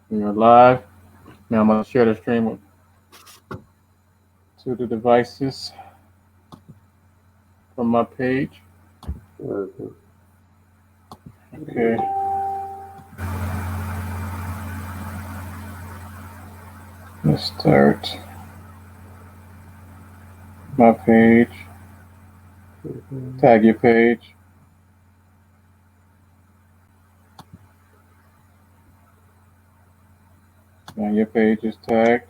We are live. Now I'm going to share the stream to the devices from my page. Okay. Okay. Let's start my page. Tag your page. Now your page is tagged.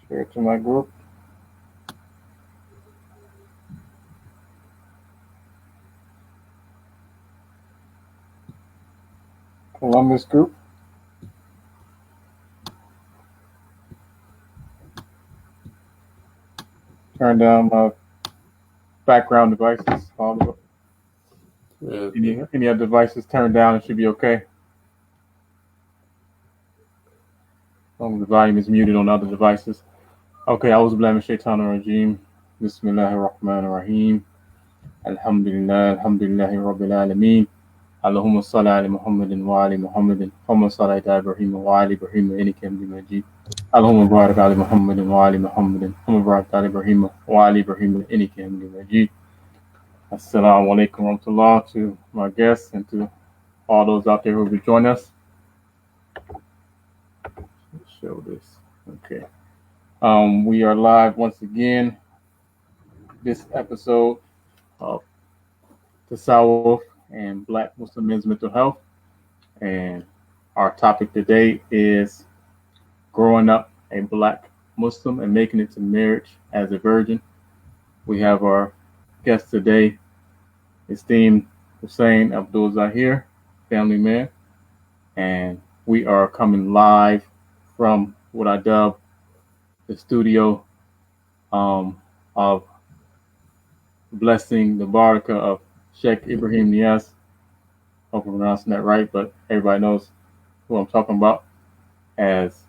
Share it to my group. Columbus group. Turn down my background devices. All any other devices turned down, it should be okay. As long as the volume is muted on other devices. Okay, I was blaming Shaitan Rajim. Bismillahir Rahmanir Rahim. Alhamdulillah, Alhamdulillahi Rabbil Alameen. Allahumma salli ala Muhammadin wa ali Muhammadin. Allahumma salli ala Ibrahim wa ali Ibrahim innaka Hamidum Majid. Allahumma barik ala Muhammadin wa ali Muhammadin. Allahumma barik ala Ibrahim wa ali Ibrahim innaka Hamidum Majid. Assalamu alaikum wa rahmatullah to my guests and to all those out there who will join us. Let's show this. Okay. We are live once again. This episode of Tasawwuf and Black Muslim men's mental health. And our topic today is growing up a Black Muslim and making it to marriage as a virgin. We have our guest today, esteemed Hussain Abdul-Zahir, family man. And we are coming live from what I dub the studio of blessing the barakah of Sheikh Ibrahim Nias. Hope I'm pronouncing that right, but everybody knows who I'm talking about. As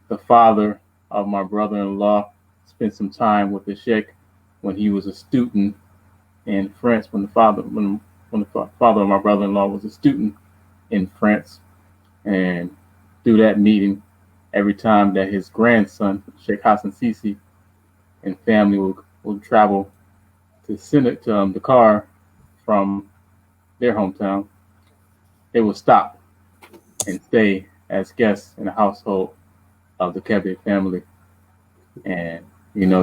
the father of my brother-in-law spent some time with the Sheikh when he was a student in France. When the father of my brother-in-law was a student in France, and through that meeting, every time that his grandson Sheikh Hassan Sisi and family would travel to Dakar from their hometown, they would stop and stay as guests in the household of the Kebbi family. And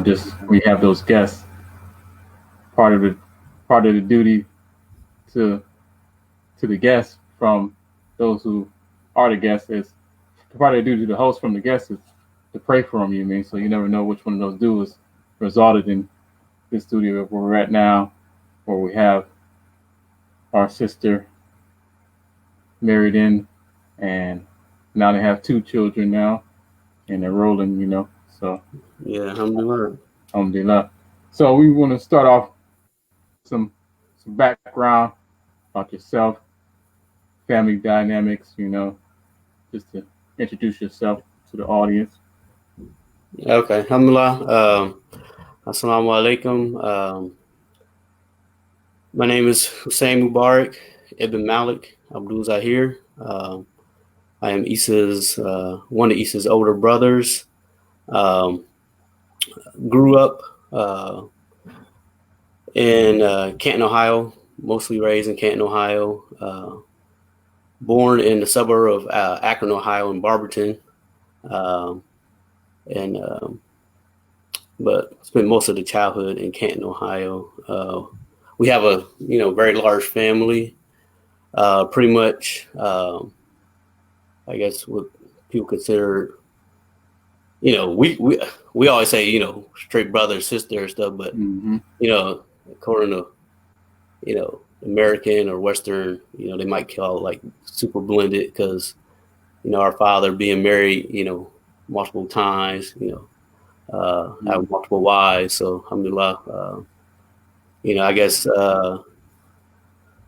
just we have those guests. Part of the duty to the guests from those who are the guests is part of the duty to the host from the guests is to pray for them. You mean so you never know which one of those duos resulted in this studio where we're at now, where we have our sister married in, and now they have 2 children now, and they're rolling. So yeah, alhamdulillah. So we want to start off some background about yourself, family dynamics, just to introduce yourself to the audience. Okay, alhamdulillah. Assalamu alaikum. My name is Hussain Mubarak Ibn Malik Abdul-Zahir. I am one of Issa's older brothers. Grew up in Canton, Ohio, mostly raised in Canton, Ohio. Born in the suburb of Akron, Ohio, in Barberton. But spent most of the childhood in Canton, Ohio. We have a very large family. Pretty much, I guess what people consider. We always say straight brother sister and stuff, but according to American or Western, they might call it like super blended because our father being married multiple times, have multiple wives. So alhamdulillah, I guess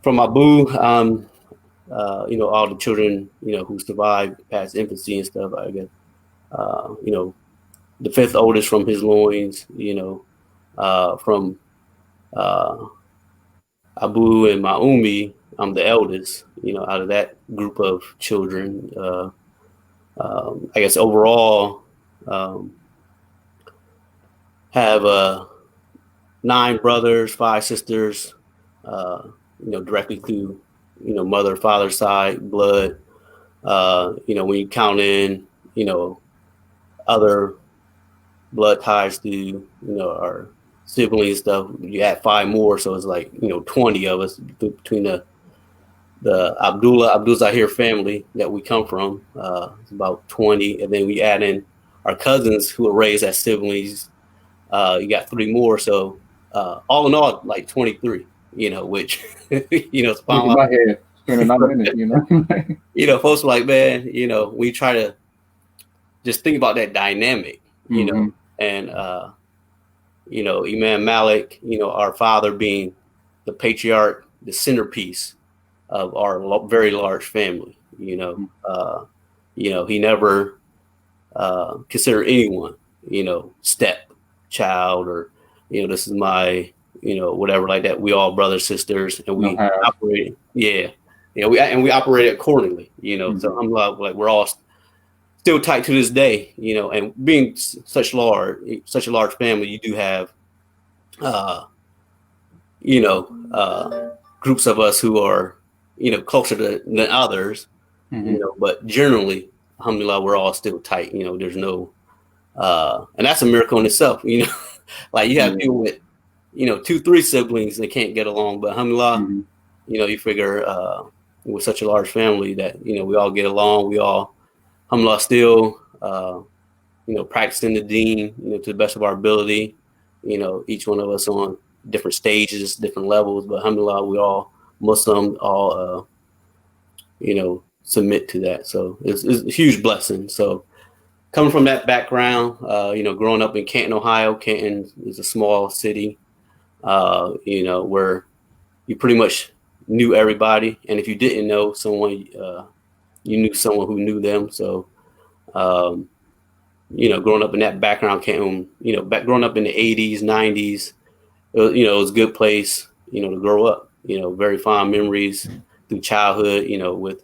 from Abu, all the children who survived past infancy and stuff, I guess the 5th oldest from his loins, from Abu and Maumi, I'm the eldest, out of that group of children. I guess overall, have 9 brothers, 5 sisters, directly through, mother, father side, blood. When you count in, other blood ties to, our siblings stuff, you add 5 more. So it's like, 20 of us between the Abdul-Zahir family that we come from. It's about 20. And then we add in our cousins who were raised as siblings. You got 3 more. So all in all, like 23, which, it's fine. In my head, spending 9 minutes, folks are like, man, we try to just think about that dynamic, and, Imam Malik, our father being the patriarch, the centerpiece of our very large family, he never considered anyone, step child or, this is my, whatever like that. We all brothers, sisters, and we operated. Yeah. We operate accordingly, so I'm like, we're all still tight to this day, and being such a large family, you do have, groups of us who are, closer than others, but generally, alhamdulillah, we're all still tight. There's no, and that's a miracle in itself, like you have people with, 2-3 siblings that can't get along, but alhamdulillah, you figure, with such a large family that, we all get along, we all, alhamdulillah, still, practicing the deen, to the best of our ability, each one of us on different stages, different levels, but alhamdulillah, we all Muslim, all, submit to that. So it's a huge blessing. So coming from that background, growing up in Canton, Ohio. Canton is a small city, where you pretty much knew everybody. And if you didn't know someone, you knew someone who knew them. So, growing up in that background, Canton, growing up in the 80s, 90s, it was a good place, to grow up, very fond memories through childhood, with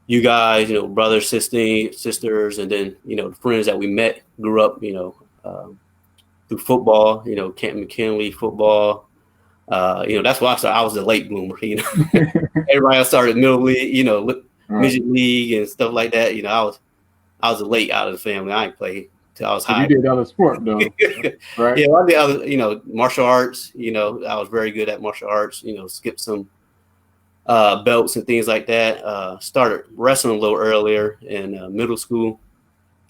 you guys, brothers, sisters, and then, the friends that we met, grew up, through football, Canton McKinley football. That's why I was a late bloomer, everybody else started middle league, midget league and stuff like that. I was late out of the family. I ain't played till I was high. You did other sport though, right? Yeah, I did other, martial arts. I was very good at martial arts. Skipped some belts and things like that. Started wrestling a little earlier in middle school.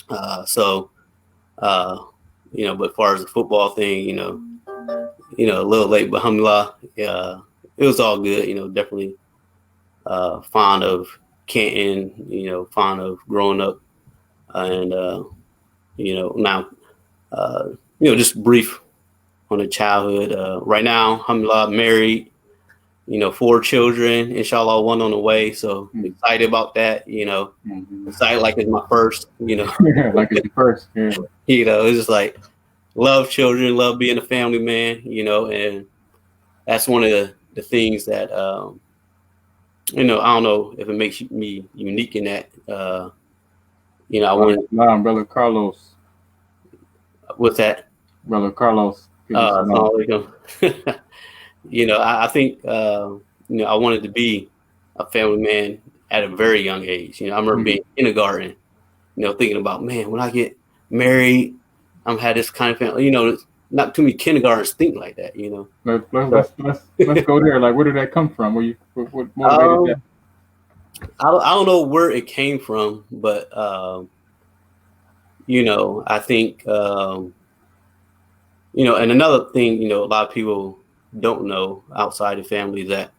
But as far as the football thing, a little late, but alhamdulillah, it was all good. Definitely fond of Canton, fond of growing up, and now, just brief on the childhood. Right now, alhamdulillah, married. 4 children, inshallah, 1 on the way. So excited about that, excited like it's my first, like it's your first, yeah. It's just like love children, love being a family man, and that's one of the things that, I don't know if it makes me unique in that, I want Brother Carlos. What's that? Brother Carlos. I think, I wanted to be a family man at a very young age. I remember being in kindergarten, thinking about, man, when I get married, I'm had this kind of family. Not too many kindergartens think like that. Let's go there. Like, where did that come from? What motivated that? I don't know where it came from, but I think and another thing, a lot of people don't know outside the family that,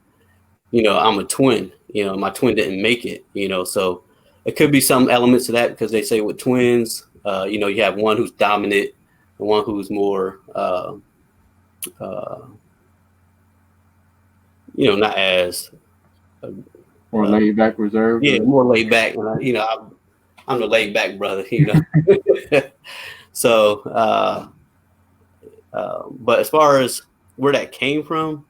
I'm a twin. My twin didn't make it, so it could be some elements of that, because they say with twins, you have one who's dominant and one who's more, not as more laid back, reserved. Yeah, more laid back. I'm the laid back brother, So, but as far as where that came from,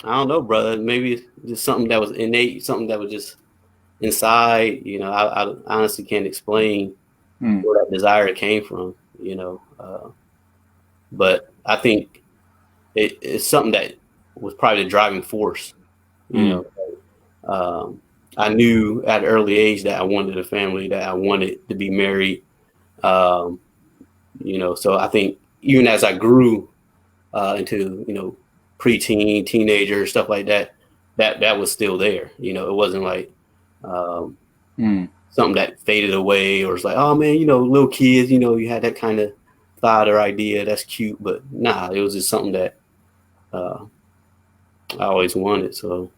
I don't know, brother. Maybe it's just something that was innate, something that was just inside. I honestly can't explain where that desire came from. But I think it's something that was probably the driving force. I knew at an early age that I wanted a family, that I wanted to be married. So I think even as I grew into preteen, teenager, stuff like that, that was still there. It wasn't like something that faded away, or it's like, oh man, little kids, you had that kind of thought or idea. That's cute, but nah, it was just something that I always wanted. So,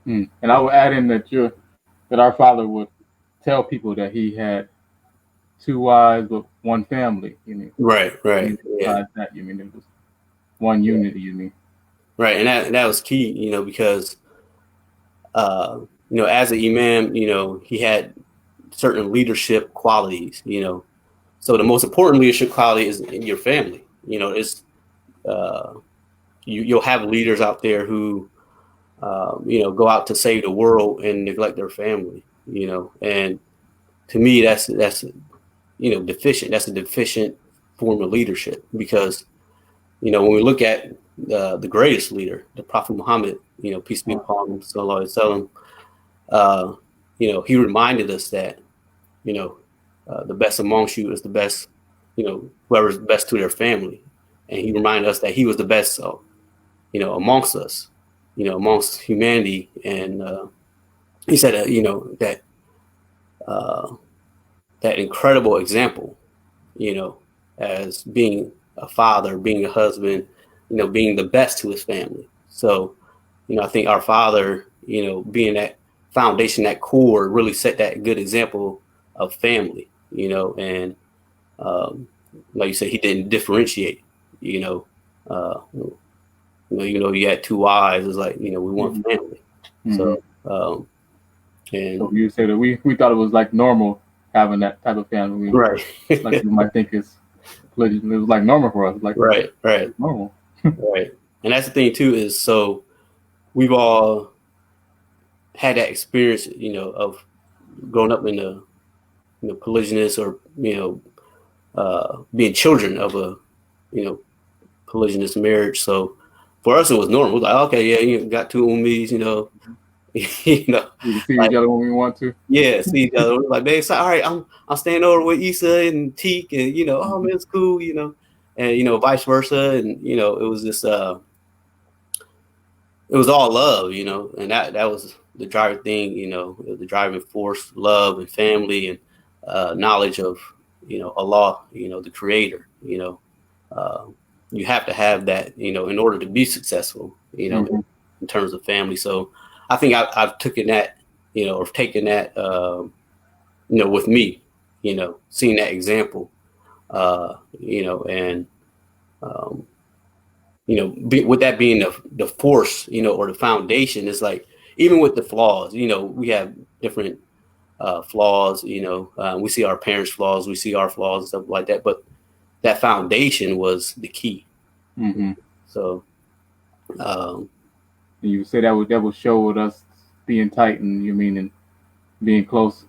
and I would add in that our father would tell people that he had 2 wives but 1 family. Right. Yeah. That it was 1 unity. Right, and that was key. Because as an imam, he had certain leadership qualities. So the most important leadership quality is in your family. It's you'll have leaders out there who go out to save the world and neglect their family. And to me, that's deficient. That's a deficient form of leadership, because when we look at the greatest leader, the Prophet Muhammad, peace be upon him, sallallahu alaihi wasallam, he reminded us that the best amongst you is the best, whoever's best to their family, and he reminded us that he was the best, amongst us, amongst humanity, and he said that that incredible example, as being a father, being a husband, being the best to his family. So, I think our father, being that foundation, that core, really set that good example of family, and like you said, he didn't differentiate, even though he had 2 wives, it's like, we want family. So, and so you say that we thought it was like normal having that type of family, right? Like you might think it was like normal for us, like right, normal, right. And that's the thing too, is so we've all had that experience, of growing up in a polygynous, or being children of a polygynous marriage. So for us, it was normal. It was like, okay, yeah, you got 2 ummis, we can see each other when we want to. Yeah, see each other. Like, they say, all right, I'm staying over with Issa and Teak, and oh man, it's cool, and vice versa, and it was just it was all love, and that was the driving thing, the driving force, love and family, and knowledge of Allah, the Creator. You have to have that, in order to be successful, in terms of family. So I think I've taken that, or taken that, with me, seeing that example, and with that being the force, or the foundation, is like, even with the flaws, we have different flaws, we see our parents' flaws, we see our flaws and stuff like that, but that foundation was the key. So you say that would show with us being tight, and and being close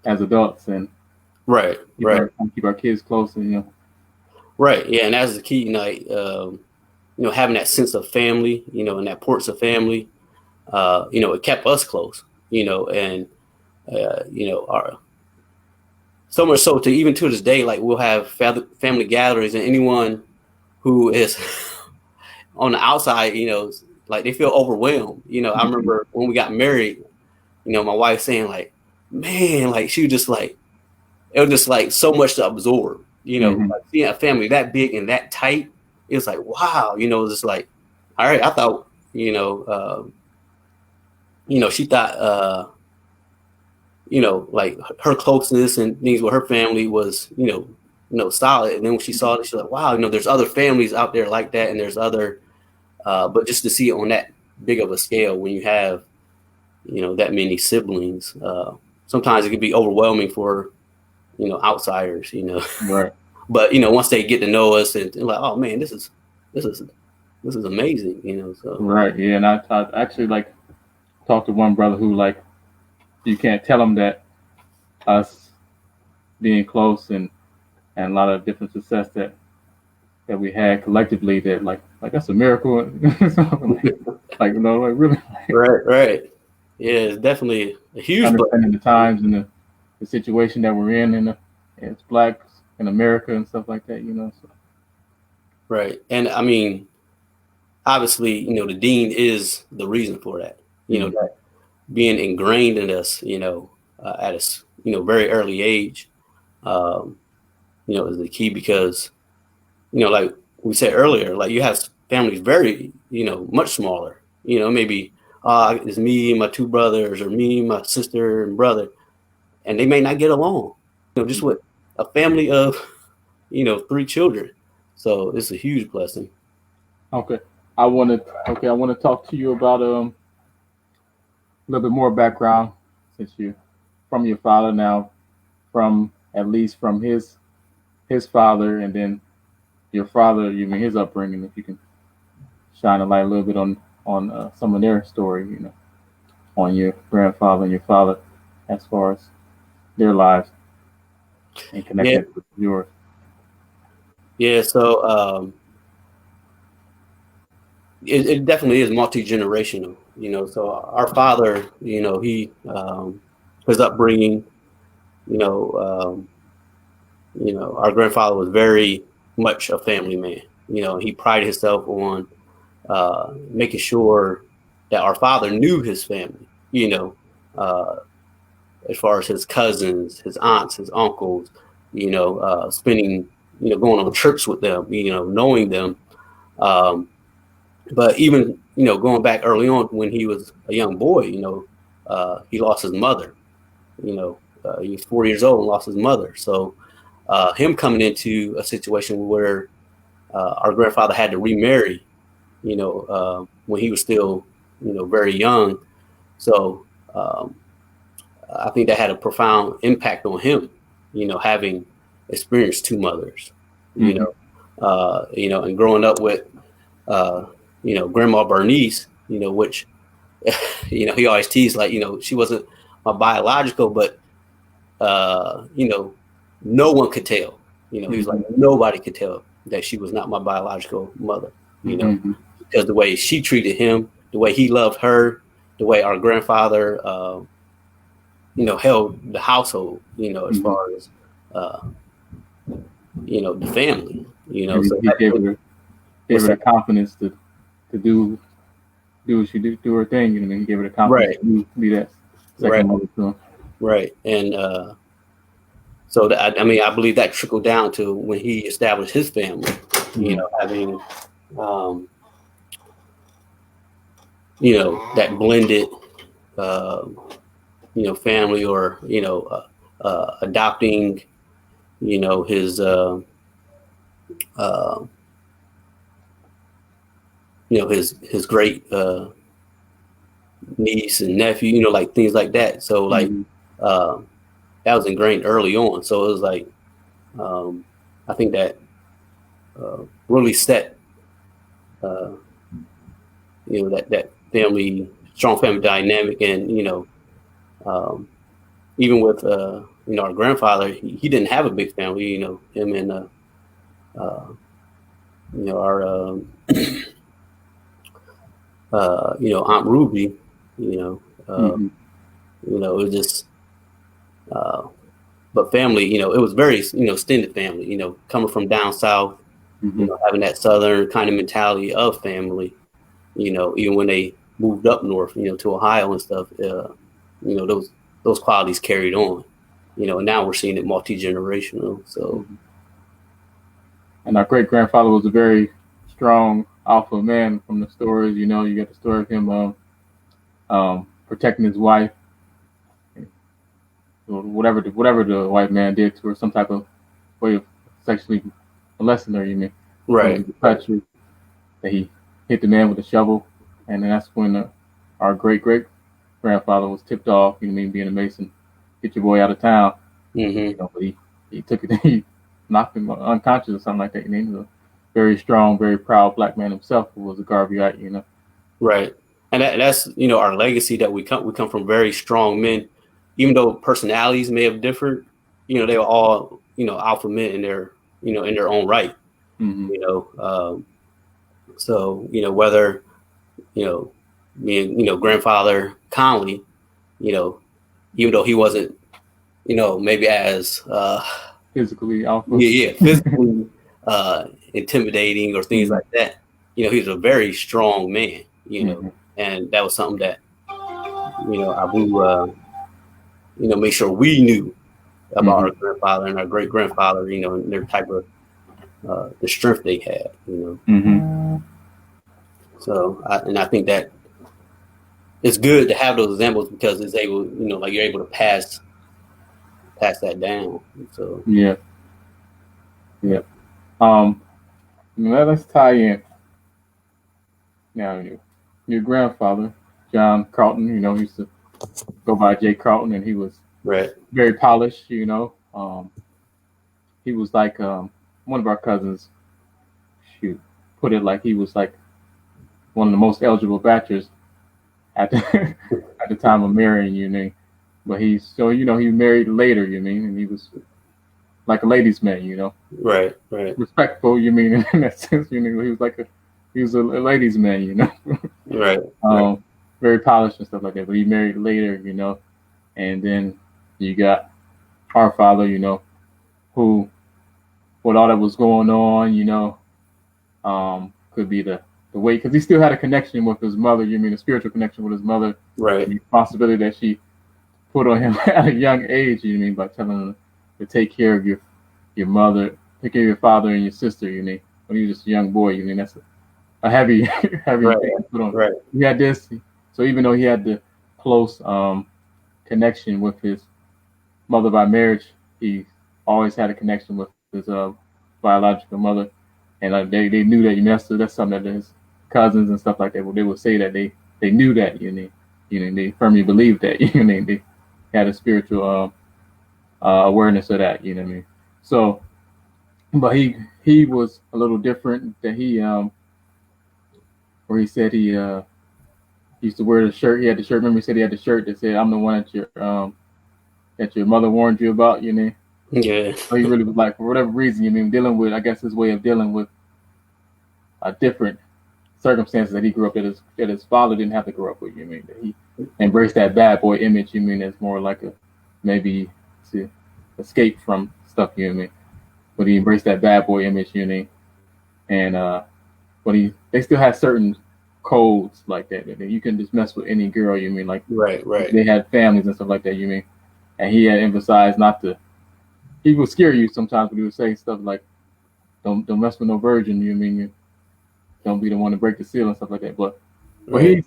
as adults, and keep our kids close, and right, yeah, and that's the key, having that sense of family, and that importance of family, it kept us close, and our, so much so, to even to this day, like, we'll have family gatherings, and anyone who is on the outside, like, they feel overwhelmed. I remember when we got married, my wife saying, like, man, like, she was just like, it was just like so much to absorb, like, seeing a family that big and that tight. It was like, wow, it was just like, all right, I thought, she thought, like, her closeness and things with her family was, solid. And then when she saw it, she's like, wow, there's other families out there like that. And there's other, but just to see it on that big of a scale, when you have, that many siblings, sometimes it can be overwhelming for, outsiders, Right. But, once they get to know us, and like, oh man, this is this is amazing, you know. So right, yeah, and I actually like talked to one brother who like you can't tell him that us being close and a lot of different success that we had collectively that like that's a miracle. like you know like really right, yeah, it's definitely a huge understanding blessing. the times and the situation that we're in and it's blacks in America and stuff like that, you know. So. Right, and I mean, obviously, you know, the dean is the reason for that. You know, that being ingrained in us, you know, at a very early age, um, you know, is the key because, you know, like we said earlier, like you have families very, you know, much smaller. You know, maybe it's me and my two brothers, or me, my sister and brother, and they may not get along. You know, just with a family of, you know, 3 children. So it's a huge blessing. Okay, I want to talk to you about a little bit more background since you from your father now, from at least from his father, and then your father, you mean his upbringing. If you can shine a light a little bit on some of their story, you know, on your grandfather and your father, as far as their lives and Yeah, connected with yours. yeah. So it definitely is multi-generational. You know, so our father, you know, his upbringing, you know, our grandfather was very much a family man. You know, he prided himself on making sure that our father knew his family. You know, uh, as far as his cousins, his aunts, his uncles. You know, spending, you know, going on trips with them. You know, knowing them. Um, but even, you know, going back early on when he was a young boy, you know, he lost his mother. You know, he was 4 years old and lost his mother. So him coming into a situation where our grandfather had to remarry, you know, when he was still, you know, very young. So I think that had a profound impact on him, you know, having experienced 2 mothers, Mm-hmm. you know, and growing up with, uh, you know, Grandma Bernice, you know, which, you know, he always teased like, you know, she wasn't my biological, but, you know, no one could tell. You know, he was like, Mm-hmm. nobody could tell that she was not my biological mother, you know, Mm-hmm. because the way she treated him, the way he loved her, the way our grandfather, you know, held the household, you know, as Mm-hmm. far as, uh, you know, the family, you know, And so he gave what's her the that? confidence to do what she do her thing. You know, he gave her the confidence Right, to be that right, second mother to him. right. And, so that, I mean, I believe that trickled down to when he established his family, you Mm-hmm. know, having, um, you know, that blended, uh, you know, family, or, you know, adopting, you know, uh, you know, his great, niece and nephew, you know, like things like that. So like, Mm-hmm. um, that was ingrained early on. So it was like, um, I think that, really set, uh, you know, that family, strong family dynamic. And, you know, um, even with, you know, our grandfather, he didn't have a big family, you know, him and, uh, you know, our, you know, Aunt Ruby, you know, Mm-hmm. it was just, uh, but family, you know, it was very, you know, extended family, you know, coming from down south, you Mm-hmm. know, having that Southern kind of mentality of family, you know, even when they moved up north, you know, to Ohio and stuff, you know, those qualities carried on, you know, and now we're seeing it multi-generational. So, Mm-hmm. And our great grandfather was a very strong alpha man from the stories. You know, you get the story of him protecting his wife, or whatever the white man did to her, some type of way of sexually molesting her. You mean whether right, he touched her, that he hit the man with a shovel, and then that's when our great great grandfather was tipped off. You know, what I mean, being a Mason, get your boy out of town. mm-hmm. You know, but he took it, he knocked him unconscious or something like that. You know, very strong, very proud black man himself who was a Garveyite, you know. Right. And that's, you know, our legacy that we come from very strong men, even though personalities may have differed, you know, they were all, you know, alpha men in their, you know, in their own right, you know. So, you know, whether, you know, me and, you know, grandfather Conley, you know, even though he wasn't, you know, maybe as physically alpha. Yeah, physically intimidating or things like that. You know, he's a very strong man, you know, and that was something that, you know, Abu, you know, made sure we knew about our grandfather and our great grandfather, you know, and their type of the strength they had, you know. So, I think that it's good to have those examples because it's able, you know, like you're able to pass that down. So yeah. Let's tie in now. Your grandfather, John Carlton, you know, used to go by Jay Carlton, and he was very polished. You know, he was like one of our cousins. Shoot, put it like he was like one of the most eligible bachelors at the at the time of marrying. You know, but you know, he married later. You mean, and he was like a ladies' man. You know, right, respectful. You mean in that sense? You know, he was a ladies' man. You know, right. Very polished and stuff like that. But he married later. You know, and then you got our father. You know, who with all that was going on, you know, could be the way, because he still had a connection with his mother. You mean a spiritual connection with his mother, right? The responsibility that she put on him at a young age. You mean by telling him to take care of your mother, take care of your father and your sister. You mean when he was just a young boy. You mean that's a heavy heavy thing to put on. Right. He had this, so even though he had the close connection with his mother by marriage, he always had a connection with his biological mother, and they knew that. You know, that's something that his cousins and stuff like that. They would say that they knew that. They firmly believed that. They had a spiritual awareness of that. You know what I mean? So, but he was a little different. That where he said he used to wear the shirt. He had the shirt. Remember, he said he had the shirt that said, "I'm the one that your mother warned you about." You know. Yeah. So he really was like, for whatever reason, dealing with, I guess, his way of dealing with a different circumstances that he grew up that his father didn't have to grow up with. That he embraced that bad boy image. It's more like a maybe to escape from stuff. But he embraced that bad boy image. And but they still had certain codes like that you can just mess with any girl. Like right. They had families and stuff like that. And he had emphasized not to. He would scare you sometimes, but he would say stuff like, "Don't mess with no virgin." Don't be the one to break the seal and stuff like that. But he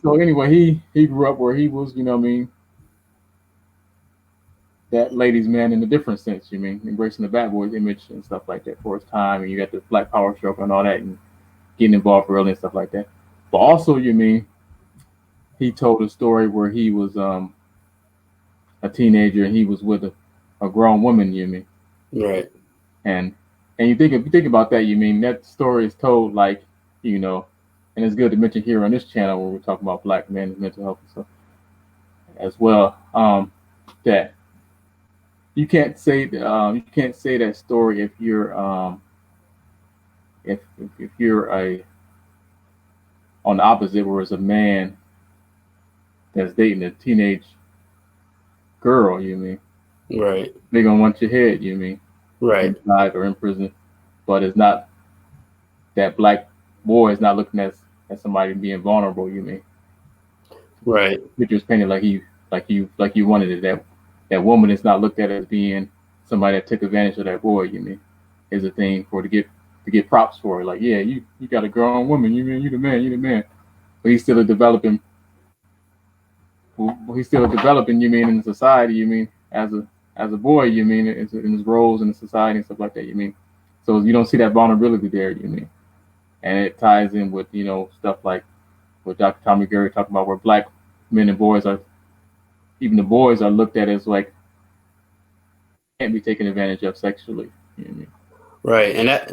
grew up where he was, that ladies' man in a different sense. Embracing the bad boy image and stuff like that for his time, and you got the Black Power struggle and all that, and getting involved early and stuff like that. But also, he told a story where he was a teenager and he was with a grown woman. Right. And you think about that, that story is told like, and it's good to mention here on this channel where we're talking about black men and mental health and stuff as well. That you can't say that story if you're if you're on the opposite, where it's a man that's dating a teenage girl. Right. They're gonna want your head. Right. Inside or in prison, but it's not that black boy is not looking at somebody being vulnerable. Right. Picture's painted like you wanted it. That woman is not looked at as being somebody that took advantage of that boy. Is a thing to get props for. Like, yeah, you got a grown woman. You the man. But he's still developing. He's still developing. In society. As a boy. In his roles in the society and stuff like that. So you don't see that vulnerability there. And it ties in with stuff like what Dr. Tommy Gary talked about, where black men and boys even the boys are looked at as like can't be taken advantage of sexually. Right, and that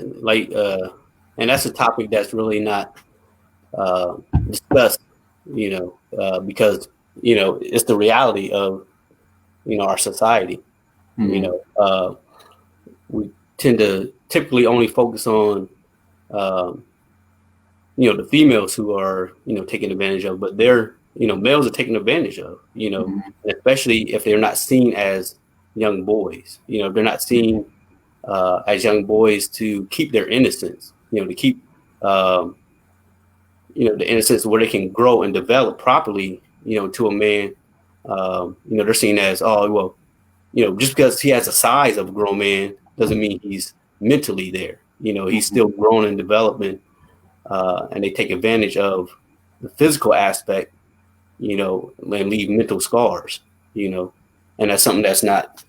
and that's a topic that's really not discussed, because it's the reality of our society. We tend to typically only focus on um, the females who are taken advantage of, but they're males are taken advantage of, especially if they're not seen as young boys. They're not seen as young boys to keep their innocence, to keep the innocence where they can grow and develop properly, to a man. They're seen as, oh, well, just because he has the size of a grown man doesn't mean he's mentally there. He's still growing and developing, and they take advantage of the physical aspect, and leave mental scars, and that's something that's not,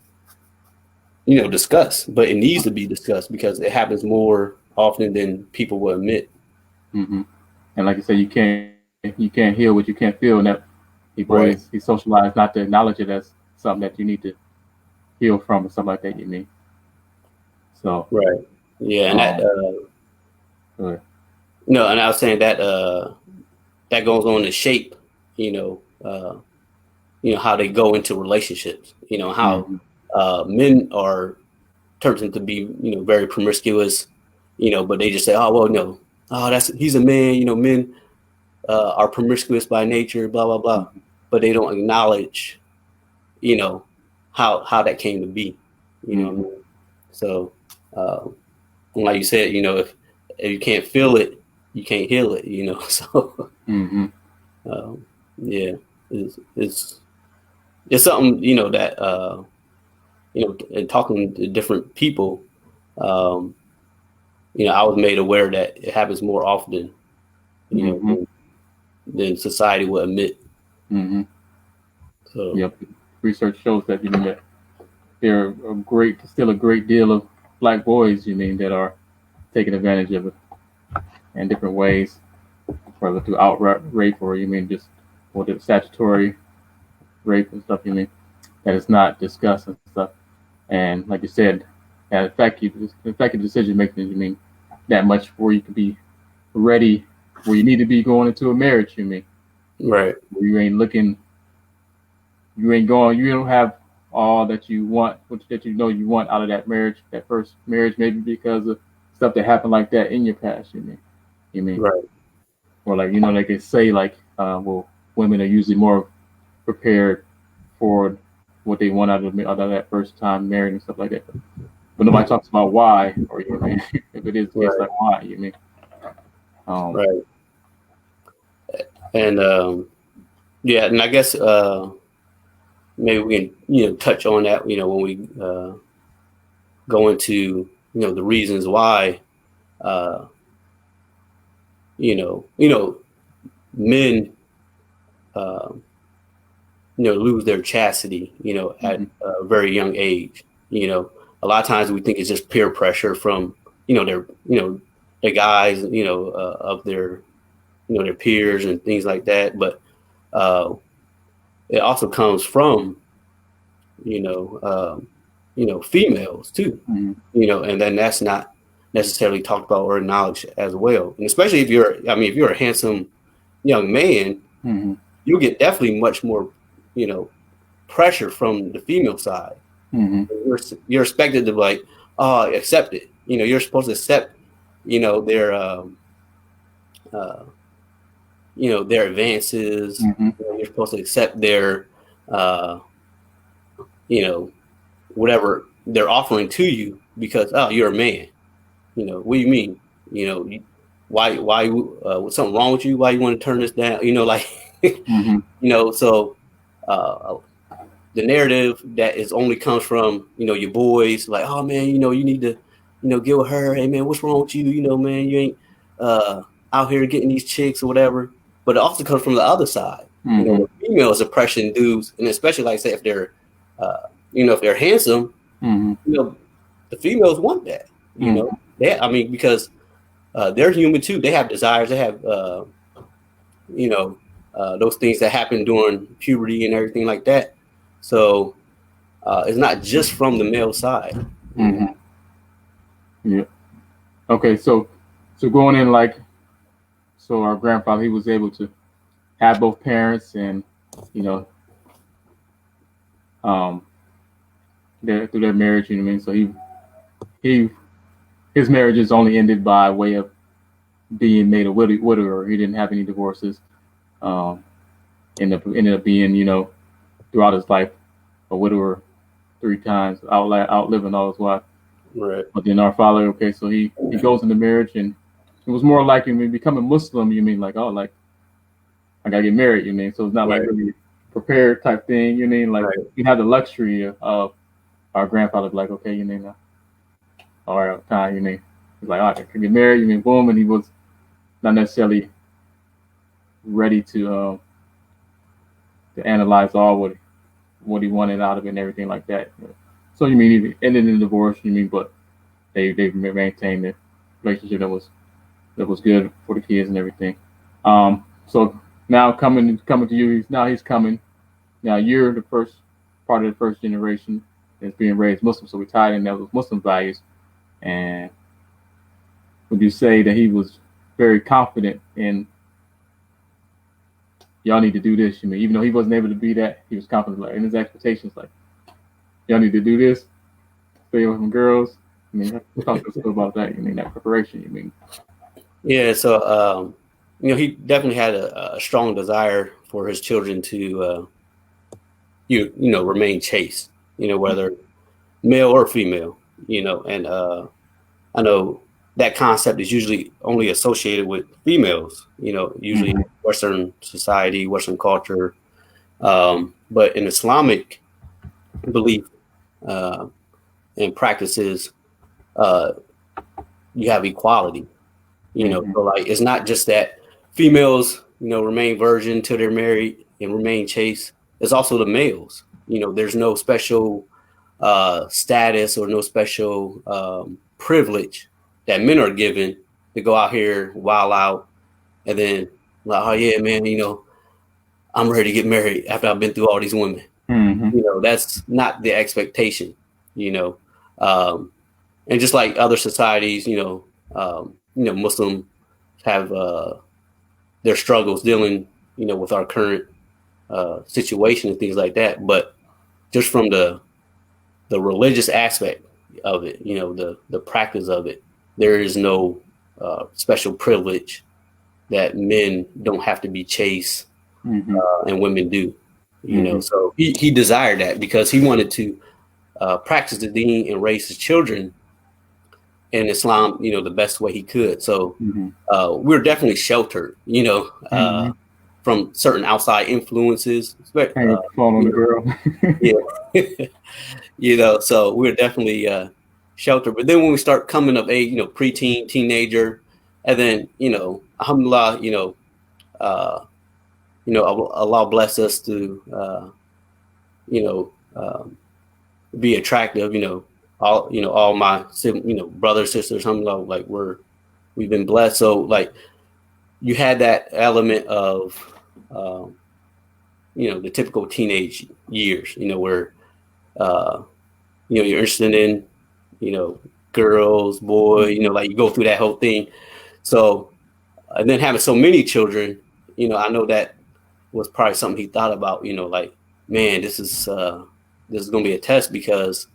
discussed, but it needs to be discussed because it happens more often than people will admit. Mm-hmm. And like you said, you can't heal what you can't feel, and that people always he's socialized not to acknowledge it as something that you need to heal from or something like that. You mean? So right, yeah, and that no, and I was saying that that goes on to shape, how they go into relationships. How men are turned to be very promiscuous, but they just say, oh well, no, oh he's a man. Men are promiscuous by nature, blah blah blah, but they don't acknowledge, how that came to be. So like you said, if you can't feel it, you can't heal it. So yeah, it's something that in talking to different people, I was made aware that it happens more often, than society will admit. So yep, research shows that that there are still a great deal of black boys that are taking advantage of it in different ways, whether through outright rape or just the statutory rape and stuff. That is not discussed and stuff. And like you said, it affect decision making. That much where you can be ready, where you need to be going into a marriage. Right. Where you ain't looking, you ain't going, you don't have all that you want, that you want out of that marriage, that first marriage, maybe because of stuff that happened like that in your past. You mean? Right. Or like like they say, like well, women are usually more prepared for what they want out of that first time married and stuff like that. But nobody talks about why, or if it is the case, like why, right. And yeah, and I guess maybe we can touch on that when we go into the reasons why men lose their chastity at a very young age. A lot of times we think it's just peer pressure from their the guys of their their peers and things like that, but it also comes from females too, and then that's not necessarily talked about or acknowledged as well. And especially if you're a handsome young man, you get definitely much more pressure from the female side. You're expected to accept it. You're supposed to accept their advances. You're supposed to accept their whatever they're offering to you because you're a man. What do you mean? Why what's something wrong with you? Why you want to turn this down? So the narrative that is only comes from your boys, like, oh man, you need to get with her. Hey man, what's wrong with you? Man, you ain't out here getting these chicks or whatever. But it also comes from the other side. Females are pressuring dudes, and especially like I say, if they're if they're handsome, the females want that. Because they're human too. They have desires. They have those things that happen during puberty and everything like that. So it's not just from the male side. Yeah. Okay. So So going in like, so our grandfather, he was able to have both parents, and you know, um, through their marriage. You know what I mean? So he his marriage is only ended by way of being made a widower. He didn't have any divorces. Um, ended up being, you know, throughout his life, a widower 3 times, outliving all his wife. Right. But then our father, okay, so he goes into marriage, and it was more like, you mean, becoming Muslim. You mean like, oh, like I gotta get married. You mean, so it's not like really prepared type thing. You mean like we have the luxury of our grandfather, like, okay, you mean, all right, time. You mean, he's like, all right, I can get married. You mean, boom, and he was not necessarily ready to analyze all what he wanted out of it and everything like that. So you mean he ended in divorce? You mean, but they maintained the relationship that was good for the kids and everything. So now coming to you, he's coming. Now you're the first part of the first generation that's being raised Muslim, so we tied in those Muslim values. And would you say that he was very confident in, y'all need to do this? You mean, even though he wasn't able to be that, he was confident, like, in his expectations, like, y'all need to do this, stay away from girls. I mean, talk to us about that. You mean that preparation? You mean? Yeah. So you know, he definitely had a strong desire for his children to you know, remain chaste. You know, whether male or female. You know, and I know that concept is usually only associated with females. You know, usually Western society, Western culture, but in Islamic belief and practices, you have equality. You know, so like it's not just that females, you know, remain virgin till they're married and remain chaste. It's also the males. You know, there's no special status or no special privilege that men are given to go out here, wild out, and then like, oh yeah, man, you know, I'm ready to get married after I've been through all these women. You know, that's not the expectation. You know, and just like other societies, you know, Muslims have their struggles dealing, you know, with our current situation and things like that. But just from the religious aspect of it, you know, the practice of it, there is no special privilege that men don't have to be chaste and women do. You know, so he desired that because he wanted to practice the deen and raise his children in Islam, you know, the best way he could. So we're definitely sheltered, you know, from certain outside influences. Falling girl. Yeah. You know, so we're definitely sheltered. But then when we start coming of age, you know, preteen, teenager, and then, you know, alhamdulillah, Allah bless us to, be attractive, all my, brothers, sisters, alhamdulillah, like we've been blessed. So like you had that element of, the typical teenage years, where, you're interested in, girls, boy, like you go through that whole thing. So, and then having so many children, I know that was probably something he thought about, like, man, this is going to be a test because,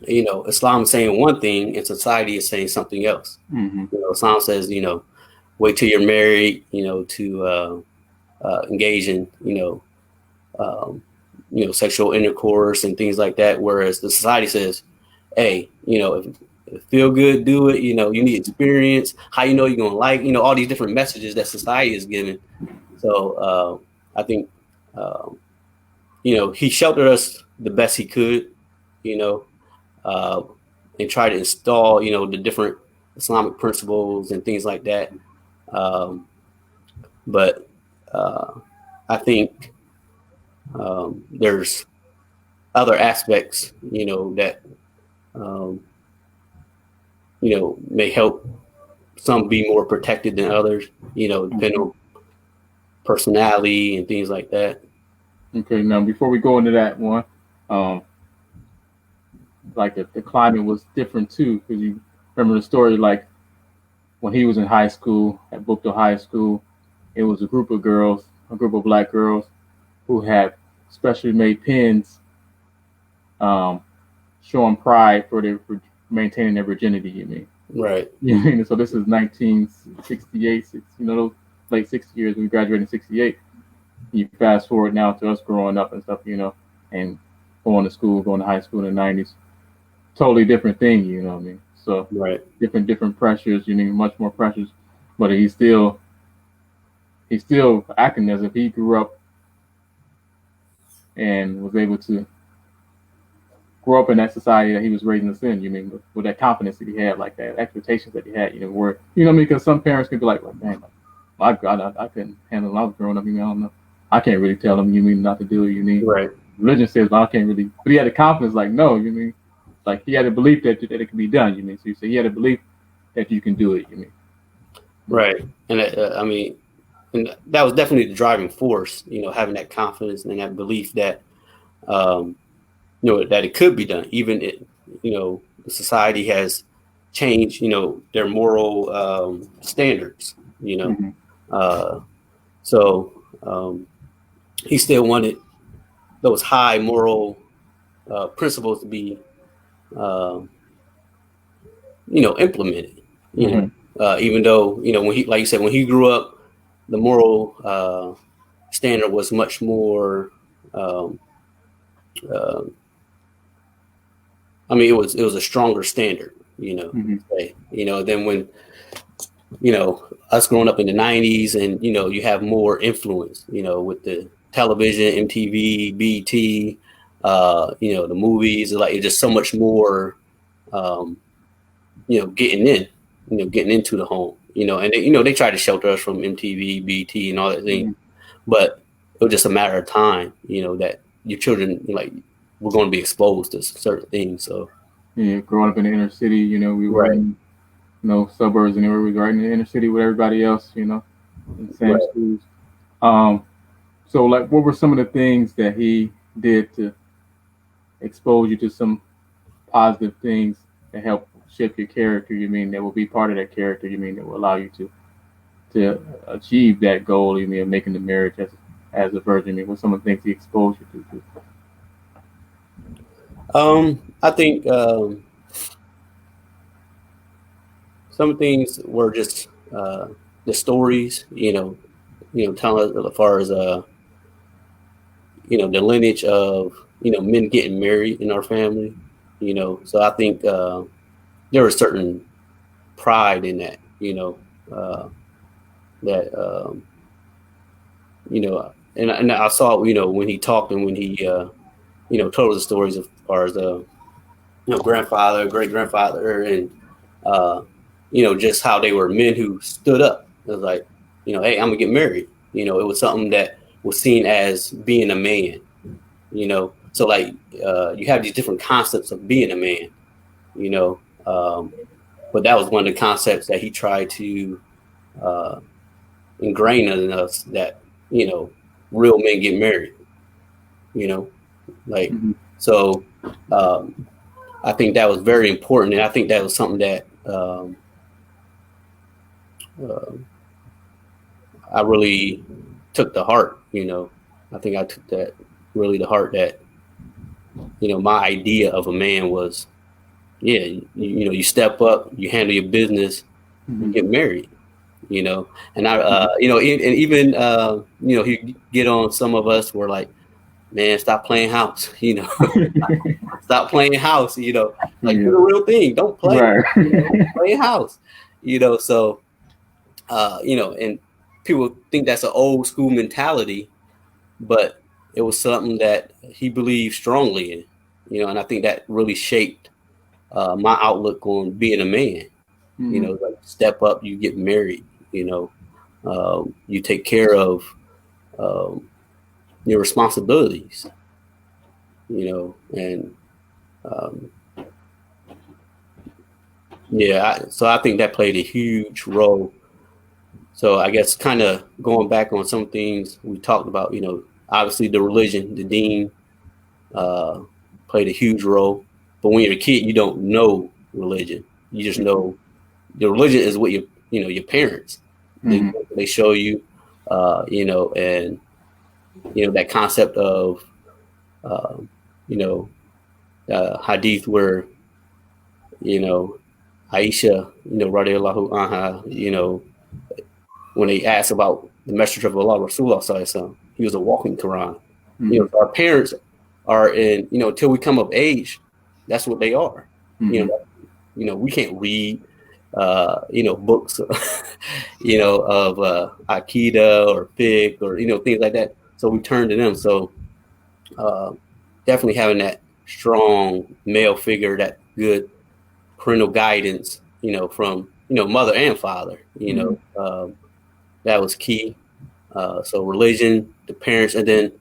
Islam is saying one thing and society is saying something else. Islam says, wait till you're married, to engage in, sexual intercourse and things like that. Whereas the society says, hey, if feel good, do it. You need experience. How you're going to like, all these different messages that society is giving. So I think, he sheltered us the best he could, and try to install, the different Islamic principles and things like that. But I think there's other aspects, that, may help some be more protected than others, depending on personality and things like that. Okay, now before we go into that one, like the climate was different too, because you remember the story, like when he was in high school at Bookville High School, it was a group of girls, a group of black girls who had specially made pins um, showing pride for maintaining their virginity. You mean? Right. You mean? So this is 1968. Late 60 years. We graduated in 68. You fast forward now to us growing up and stuff, and going to school, going to high school in the 90s. Totally different thing, you know what I mean? So right. different pressures, much more pressures. But he's still acting as if he grew up and was able to grow up in that society that he was raised in. With that confidence that he had, like that expectations that he had, where because some parents could be like, well, man, my God, I couldn't handle it when I was growing up. I don't know. I can't really tell them not to do it. Right. Religion says, but I can't really. But he had the confidence, like, no, like he had a belief that it could be done. So you say he had a belief that you can do it. Right, and and that was definitely the driving force. Having that confidence and that belief that that it could be done. Even the society has changed. Their moral standards. So he still wanted those high moral principles to be implemented. Even though when he, like you said, when he grew up, the moral standard was much more. It was a stronger standard. Than when us growing up in the 90s, and you have more influence. With the television, MTV, BT, the movies, like it's just so much more. Getting into the home, and they try to shelter us from MTV, BT, and all that thing, but it was just a matter of time, that your children were going to be exposed to certain things. So growing up in the inner city, we were in suburbs, and we were right in the inner city with everybody else, in the same schools. So what were some of the things that he did to expose you to some positive things that help shape your character? That will be part of that character? That will allow you to achieve that goal? Of making the marriage as a virgin? What some of the things he exposed you to? I think some things were just the stories, telling us as far as the lineage of men getting married in our family. So I think there was certain pride in that, and I saw, when he talked and when he, told us the stories as far as grandfather, great grandfather, and just how they were men who stood up. It was like, hey, I'm gonna get married. It was something that was seen as being a man. So like you have these different concepts of being a man. But that was one of the concepts that he tried to ingrain in us, that real men get married. So I think that was very important, and I think that was something that I really took to heart. I think I took that really to heart, that my idea of a man was, you step up, you handle your business, you get married, and I, and even, he get on some of us were like, man, stop playing house, stop playing house, do the real thing. Don't play, play house, so, and people think that's an old school mentality, but it was something that he believed strongly in, and I think that really shaped my outlook on being a man. Like step up, you get married, you take care of your responsibilities, and so I think that played a huge role. So I guess kind of going back on some things we talked about, obviously the religion, the dean played a huge role. But when you're a kid, you don't know religion. You just know the religion is what your your parents. They show you, and that concept of hadith where Aisha, radiallahu anha, when they asked about the messenger of Allah, Rasulullah sallallahu alaihi wasallam, he was a walking Quran. Our parents are until we come of age, that's what they are. We can't read, books, of Akida or fiqh or, things like that. So we turn to them. So definitely having that strong male figure, that good parental guidance, from, mother and father, that was key. So religion, the parents, and then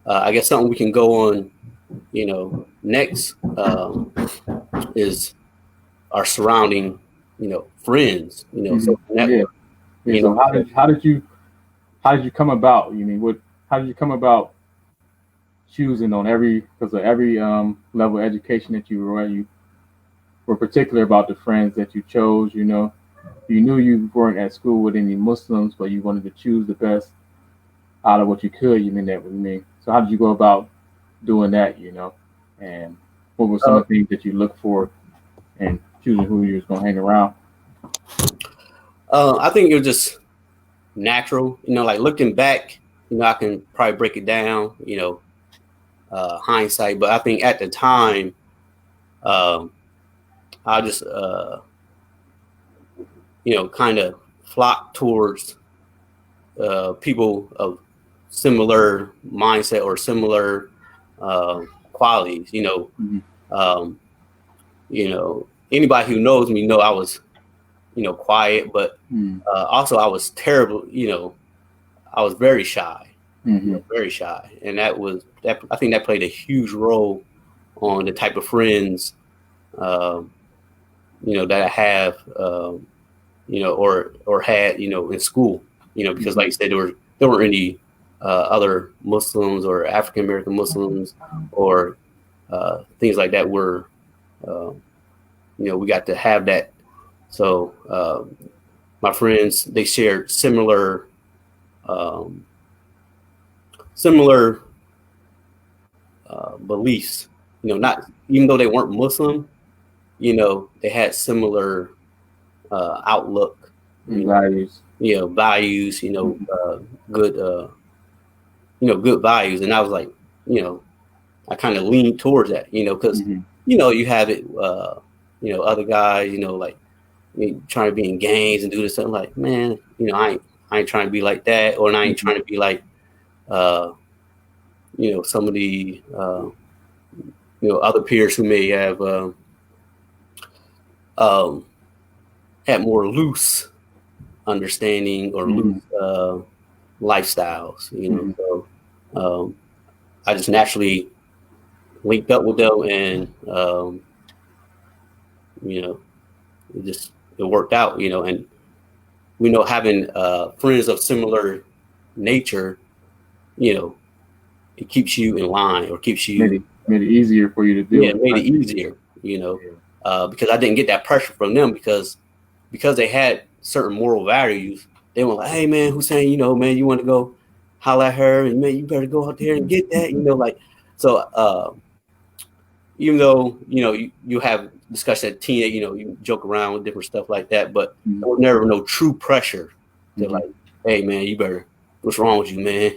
I guess something we can go on, next is our surrounding, friends, social network. So how did you come about? How did you come about choosing on every level of education that you were at? You were particular about the friends that you chose. You knew you weren't at school with any Muslims, but you wanted to choose the best out of what you could. So how did you go about doing that? And what were some of the things that you looked for and choosing who you was going to hang around? I think it was just natural, like looking back, I can probably break it down, hindsight, but I think at the time, I just, kind of flock towards people of similar mindset or similar qualities, anybody who knows me know I was, quiet, but also I was terrible, I was very shy, very shy. And I think that played a huge role on the type of friends, that I have, or had, in school, because like you said, there weren't any other Muslims or African American Muslims or things like that were, we got to have that. So my friends, they shared similar beliefs, not even though they weren't Muslim, they had similar outlook, values, values, good, good values. And I was like, I kind of leaned towards that, because, you have it, other guys, like trying to be in gangs and do this. I'm like, man, I ain't trying to be like that, or I ain't trying to be like, some of the, other peers who may have had more loose understanding or loose lifestyles, So I just naturally linked up with them, and it worked out, and having friends of similar nature, it keeps you in line, or keeps you made it easier for you to do. Yeah, it made it easier, because I didn't get that pressure from them, because they had certain moral values. They were like, hey man, Hussain, man, you want to go holler at her, and man, you better go out there and get that, so even though, you have discussion at teenage, you joke around with different stuff like that, but there was never no true pressure to like, hey man, you better, what's wrong with you, man?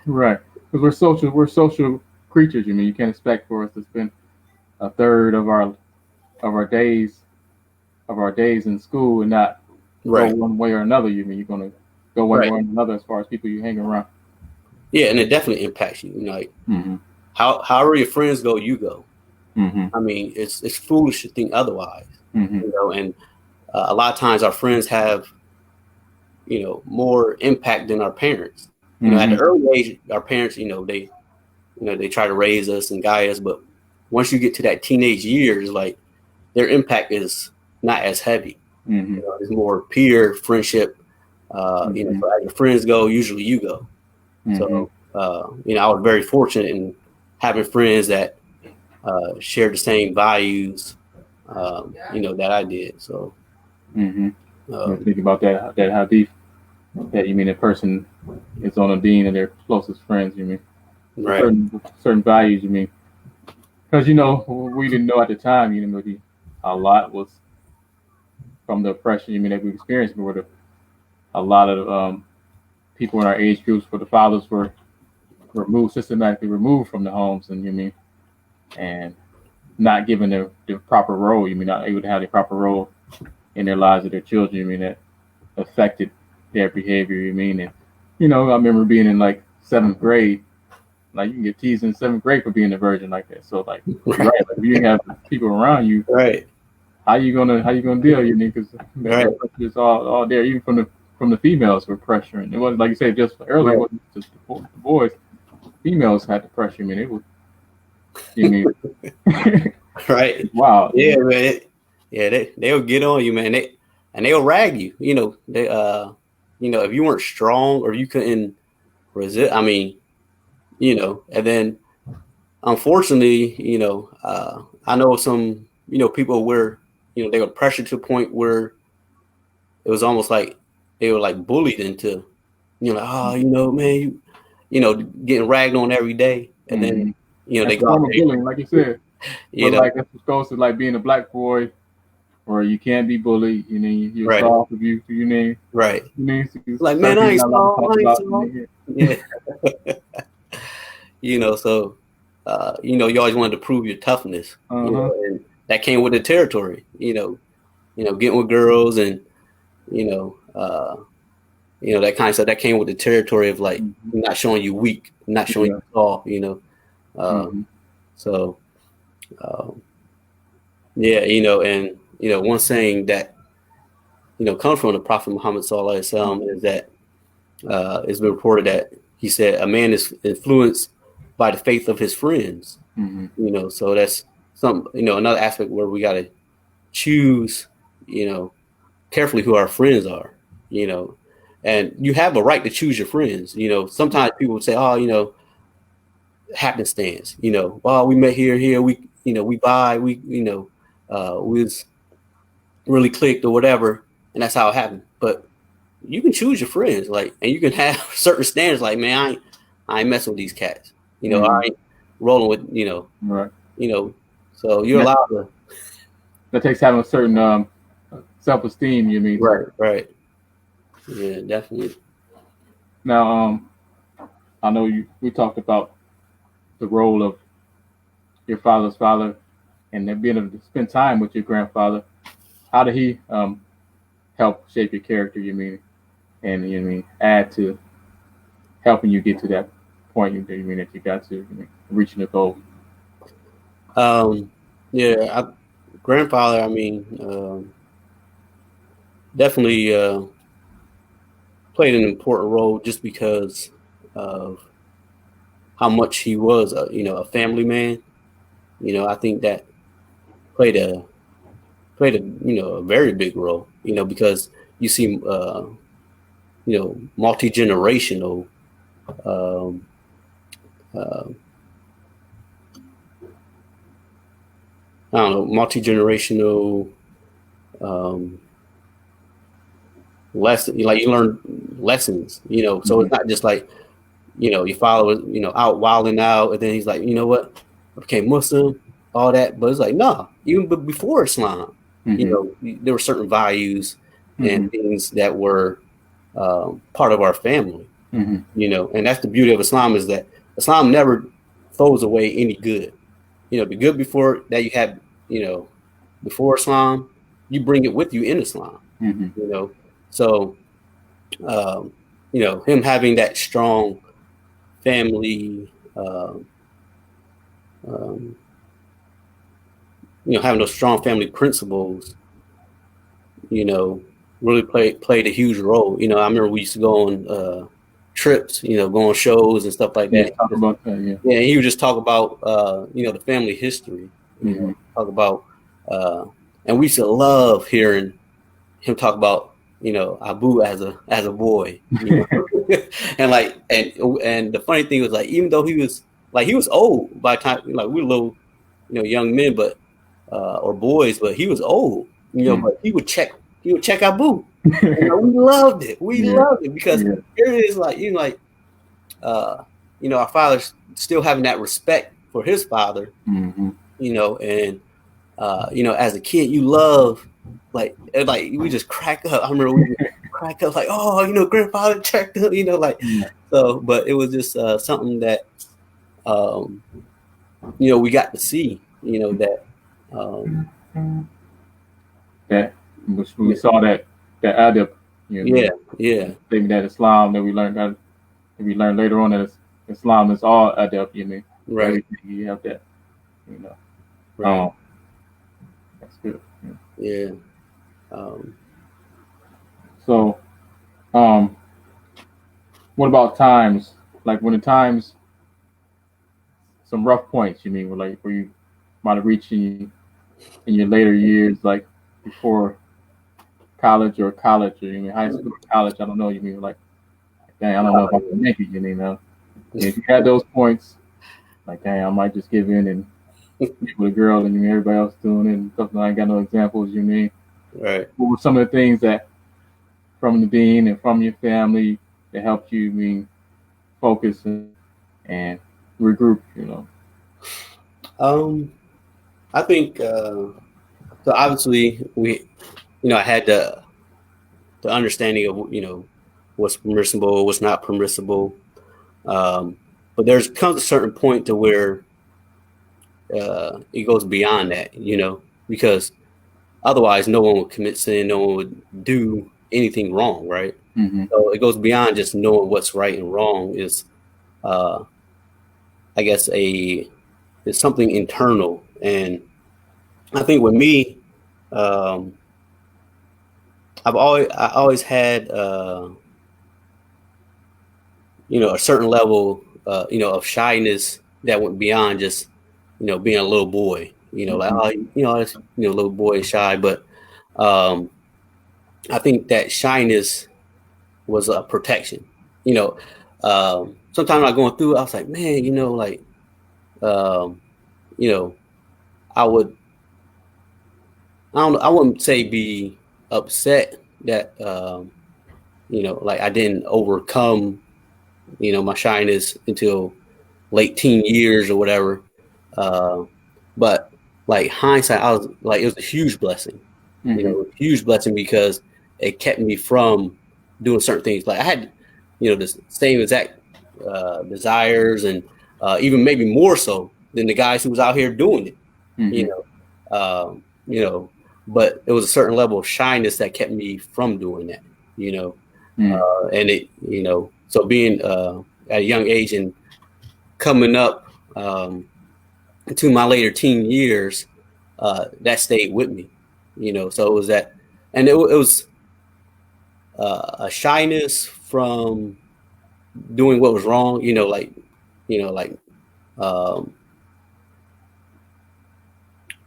Right. Because we're social creatures, you can't expect for us to spend a third of our days in school and not go one way or another. You're gonna go one way or another as far as people you hang around. Yeah, and it definitely impacts you. Like however your friends go, you go. I mean, it's foolish to think otherwise. And a lot of times our friends have, more impact than our parents. At the early age, our parents, they try to raise us and guide us, but once you get to that teenage years, like their impact is not as heavy. It's more peer friendship. So as your friends go, usually you go. So I was very fortunate in having friends that shared the same values, that I did. So. Think about that hadith. That you mean a person is on a deen and their closest friends. You mean right? Certain values. You mean because we didn't know at the time. A lot was from the oppression. You mean that we experienced, where a lot of people in our age groups, where the fathers were systematically removed from the homes, and not given the proper role. Not able to have the proper role in their lives of their children. That affected their behavior. And I remember being in like 7th grade. Like you can get teased in 7th grade for being a virgin like that. So like, right, like if you have people around you, right, how you gonna deal? Because right, it's all there, even from the females were pressuring. It wasn't like you said just earlier. It wasn't just the boys. Females had the pressure. It was. right. Wow. Yeah, man. They'll get on you, man. They'll rag you. If you weren't strong or you couldn't resist. And then unfortunately, I know some, people where, they were pressured to a point where it was almost like they were like bullied into, man, getting ragged on every day. And then, they go out there. Bullying, like you said. Like that's supposed to like being a black boy, or you can't be bullied. You're right. soft abuse. Right. Like, man, I ain't soft. Yeah. So you always wanted to prove your toughness. And that came with the territory. Getting with girls and that kind of stuff. That came with the territory of like not showing you weak, not showing you soft. So. And one saying that comes from the Prophet Muhammad Sallallahu Alaihi Wasallam is that it's been reported that he said a man is influenced by the faith of his friends. So that's another aspect where we got to choose carefully who our friends are. And you have a right to choose your friends. Sometimes people would say, oh, happenstance. Well, we met here. We was really clicked or whatever, and that's how it happened. But you can choose your friends, like, and you can have certain standards. Like, man, I ain't messing with these cats. I ain't rolling with, right. So you're allowed to. That takes having a certain self-esteem. You mean? Right. Yeah, definitely. Now, I know we talked about the role of your father's father and then being able to spend time with your grandfather. How did he help shape your character, and add to helping you get to that point that you got to reaching the goal? Grandfather, definitely played an important role just because of how much he was a family man. I think that played a very big role, because you see multi-generational multi-generational lesson, like you learn lessons, so it's not just like your father was out wilding out and then he's like, you know what, I became Muslim, all that. But it's like, no, even before Islam, there were certain values and things that were part of our family, and that's the beauty of Islam, is that Islam never throws away any good. The good before that you had, before Islam, you bring it with you in Islam, So, him having that strong family, having those strong family principles, really played a huge role. I remember we used to go on trips, go on shows and stuff like that. Talk about that, yeah. And he would just talk about, the family history, talk about, and we used to love hearing him talk about, Abu as a boy, and and the funny thing was, like, even though he was old by the time, like, we were little, young men, but or boys, but he was old, but he would check Abu, We loved it. We loved it because here it is, like our father still having that respect for his father, and as a kid, you love like we just crack up. I remember we would crack up like, oh, grandfather checked up, so. But it was just something that we got to see, that that we saw that adab, thing that Islam that we learned later on that Islam is all adab, right. Everything you have that, right. That's good. Yeah. So, what about times? Like when the times, some rough points, where you might have reached in your later years, like before college or high school or college, I don't know, like, dang, I don't know if I can make it, If you had those points, like, dang, I might just give in and get with a girl and everybody else doing it and stuff. I ain't got no examples, Right. What were some of the things that from the dean and from your family that helped you, focus and regroup, I think so. Obviously, I had the understanding of what's permissible, what's not permissible. But there's comes a certain point to where it goes beyond that, because otherwise no one would commit sin, no one would do anything wrong, right? So it goes beyond just knowing what's right and wrong. Is I guess it's something internal, and I think with me, I always had a certain level of shyness that went beyond just being a little boy, little boy is shy, but I think that shyness was a protection. Sometimes I'm going through it, I was like, man, I wouldn't say be upset that I didn't overcome my shyness until late teen years or whatever. But like hindsight, I was like, it was a huge blessing, a huge blessing because it kept me from doing certain things. Like I had, the same exact desires and even maybe more so than the guys who was out here doing it, but it was a certain level of shyness that kept me from doing that, and it, so being at a young age and coming up to my later teen years, that stayed with me, so it was that, and it was a shyness from doing what was wrong,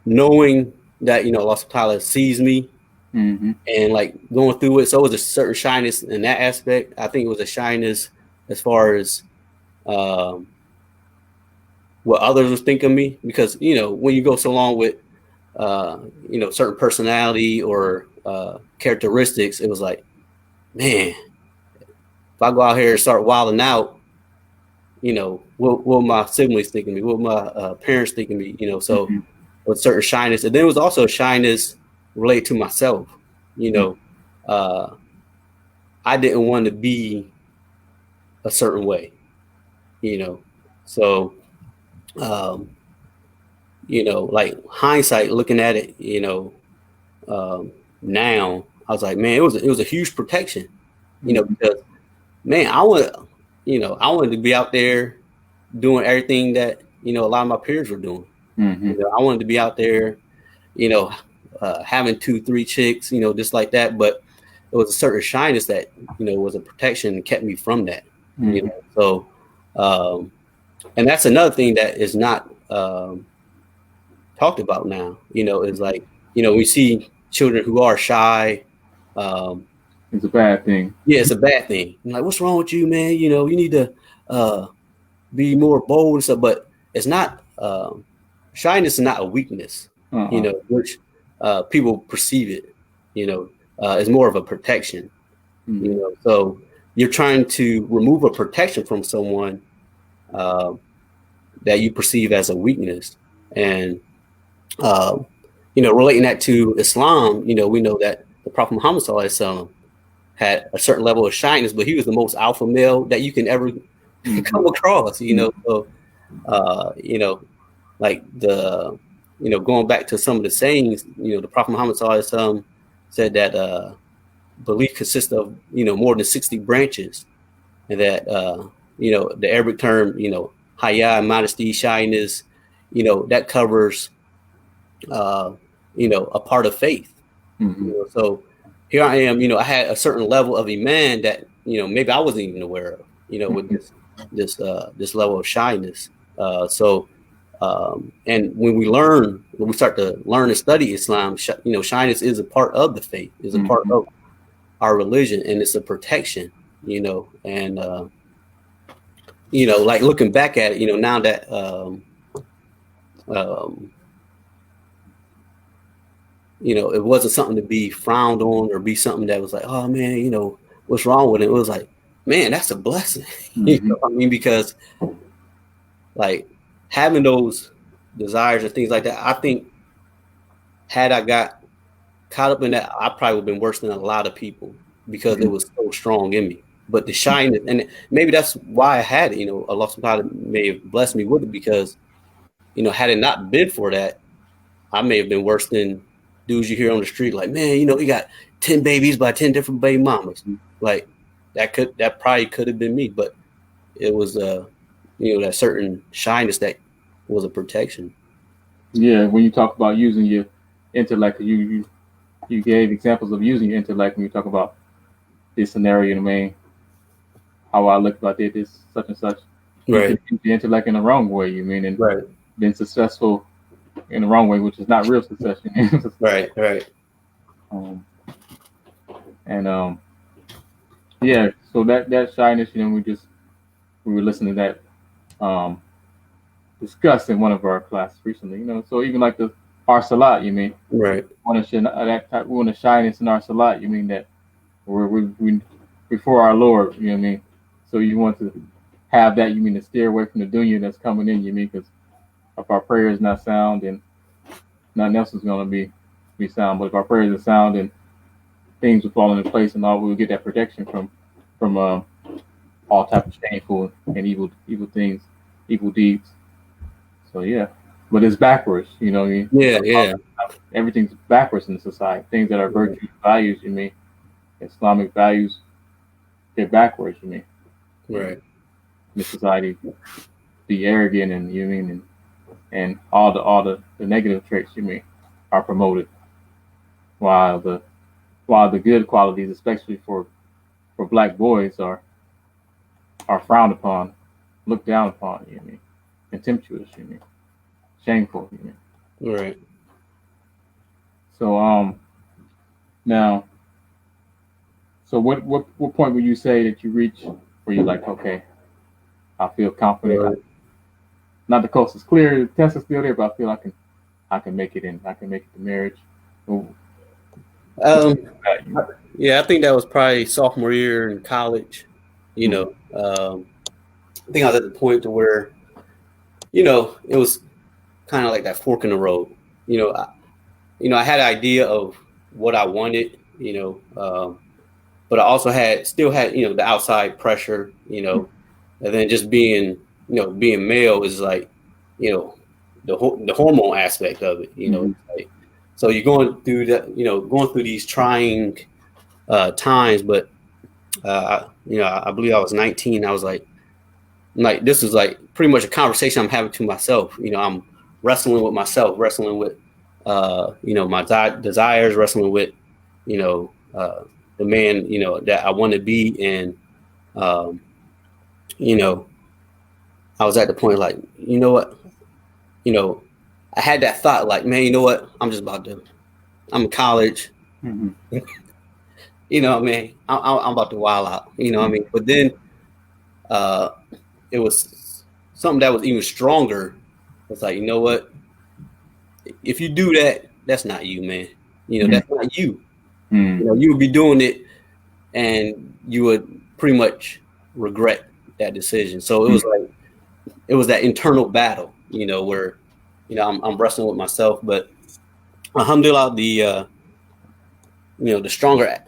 knowing that, Allah subhanahu wa ta'ala sees me and like going through it. So it was a certain shyness in that aspect. I think it was a shyness as far as what others would think of me, because, when you go so long with, certain personality or characteristics, it was like, man, if I go out here and start wilding out, what my siblings think of me, what my parents think of me, so with certain shyness. And then it was also a shyness related to myself, I didn't want to be a certain way, so, like hindsight looking at it, now I was like, man, it was a huge protection, because, man, I wanted to be out there doing everything that, a lot of my peers were doing. I wanted to be out there, having 2-3 chicks, just like that. But it was a certain shyness that, was a protection and kept me from that. So, and that's another thing that is not talked about now, is like, we see children who are shy. It's a bad thing. Yeah, it's a bad thing. I'm like, what's wrong with you, man? You need to be more bold and stuff. But it's not, shyness is not a weakness, which people perceive it. is more of a protection. You know, so you're trying to remove a protection from someone that you perceive as a weakness. And you know, relating that to Islam, you know, we know that the Prophet Muhammad SAW had a certain level of shyness, but he was the most alpha male that you can ever come across, you know. So you know, like the, you know, going back to some of the sayings, you know, the Prophet Muhammad SAW said that belief consists of, you know, more than 60 branches, and that you know, the Arabic term, you know, haya, modesty, shyness, you know, that covers you know, a part of faith. You know, so here I am, you know, I had a certain level of iman that, you know, maybe I wasn't even aware of, you know, with this level of shyness. So and when we start to learn and study Islam, you know, shyness is a part of the faith, is a part of our religion, and it's a protection, you know. And you know, like looking back at it, you know, now that you know, it wasn't something to be frowned on or be something that was like, oh man, you know, what's wrong with it? It was like, man, that's a blessing. You know what I mean? Because like having those desires and things like that, I think had I got caught up in that, I probably would have been worse than a lot of people, because it was so strong in me. But the shyness, and maybe that's why I had it, you know, Allah subhanahu wa ta'ala may have blessed me with it, because, you know, had it not been for that, I may have been worse than dudes you hear on the street, like, man, you know, he got 10 babies by 10 different baby mamas. Like that probably could have been me, but it was you know, that certain shyness that was a protection. Yeah, when you talk about using your intellect, you gave examples of using your intellect when you talk about this scenario in the main, how I looked about this such and such. Right. You can use the intellect in the wrong way, you mean, and right. been successful in the wrong way, which is not real success. Right. And yeah, so that shyness, you know, we were listening to that discussed in one of our classes recently, you know. So even like our salat, you mean, right? We want a shyness in our salat, you mean, that we before our Lord, you know what I mean. So you want to have that, you mean, to steer away from the dunya that's coming in, you mean, because if our prayer is not sound, then nothing else is going to be sound. But if our prayers are sound, then things will fall into place, and all we'll get that protection from all types of shameful and evil things, evil deeds. So yeah, but it's backwards, you know. Yeah. Everything's backwards in the society. Things that are virtue values, you mean, Islamic values, they're backwards, you mean. Right. The society be arrogant, and you mean, and all the negative traits, you mean, are promoted, while the good qualities, especially for black boys, are frowned upon, looked down upon, you mean, contemptuous, you mean, shameful, you mean. Right. So now, so what point would you say that you reach where you're like, okay, I feel confident. Right. Not the coast is clear, the test is still there, but I feel I can make it in. I can make it to marriage. Yeah, I think that was probably sophomore year in college. You know, I think I was at the point to where, you know, it was kind of like that fork in the road. You know, I had an idea of what I wanted. You know, but I also still had, you know, the outside pressure. You know, and then just being male is like, you know, the hormone aspect of it. You know, like, so you're going through that. You know, going through these trying times, but you know, I believe I was 19. I was like this is like pretty much a conversation I'm having to myself. You know, I'm wrestling with myself, wrestling with you know, my desires, wrestling with, you know, the man, you know, that I want to be. And you know, I was at the point like, you know what, you know, I had that thought like, man, you know what, I'm in college. You know what I mean? I'm about to wild out, you know what I mean? But then it was something that was even stronger. It's like, you know what? If you do that, that's not you, man. You know, that's not you. You know, you would be doing it and you would pretty much regret that decision. So it was like, it was that internal battle, you know, where, you know, I'm wrestling with myself, but alhamdulillah, you know, the stronger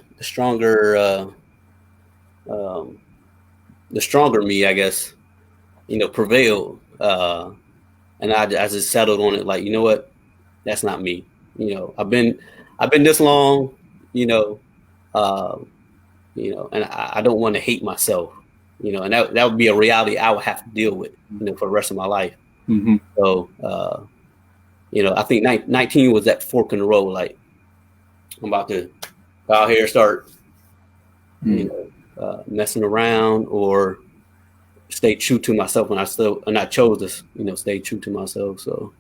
me, I guess, you know, prevailed. And I just settled on it. Like, you know what? That's not me. You know, I've been this long, you know, and I don't want to hate myself, you know, and that would be a reality I would have to deal with, you know, for the rest of my life. Mm-hmm. So, you know, I think 19 was that fork in the road. Like, I'm about to go out here, start, you know, messing around, or stay true to myself. And I chose to, you know, stay true to myself. So,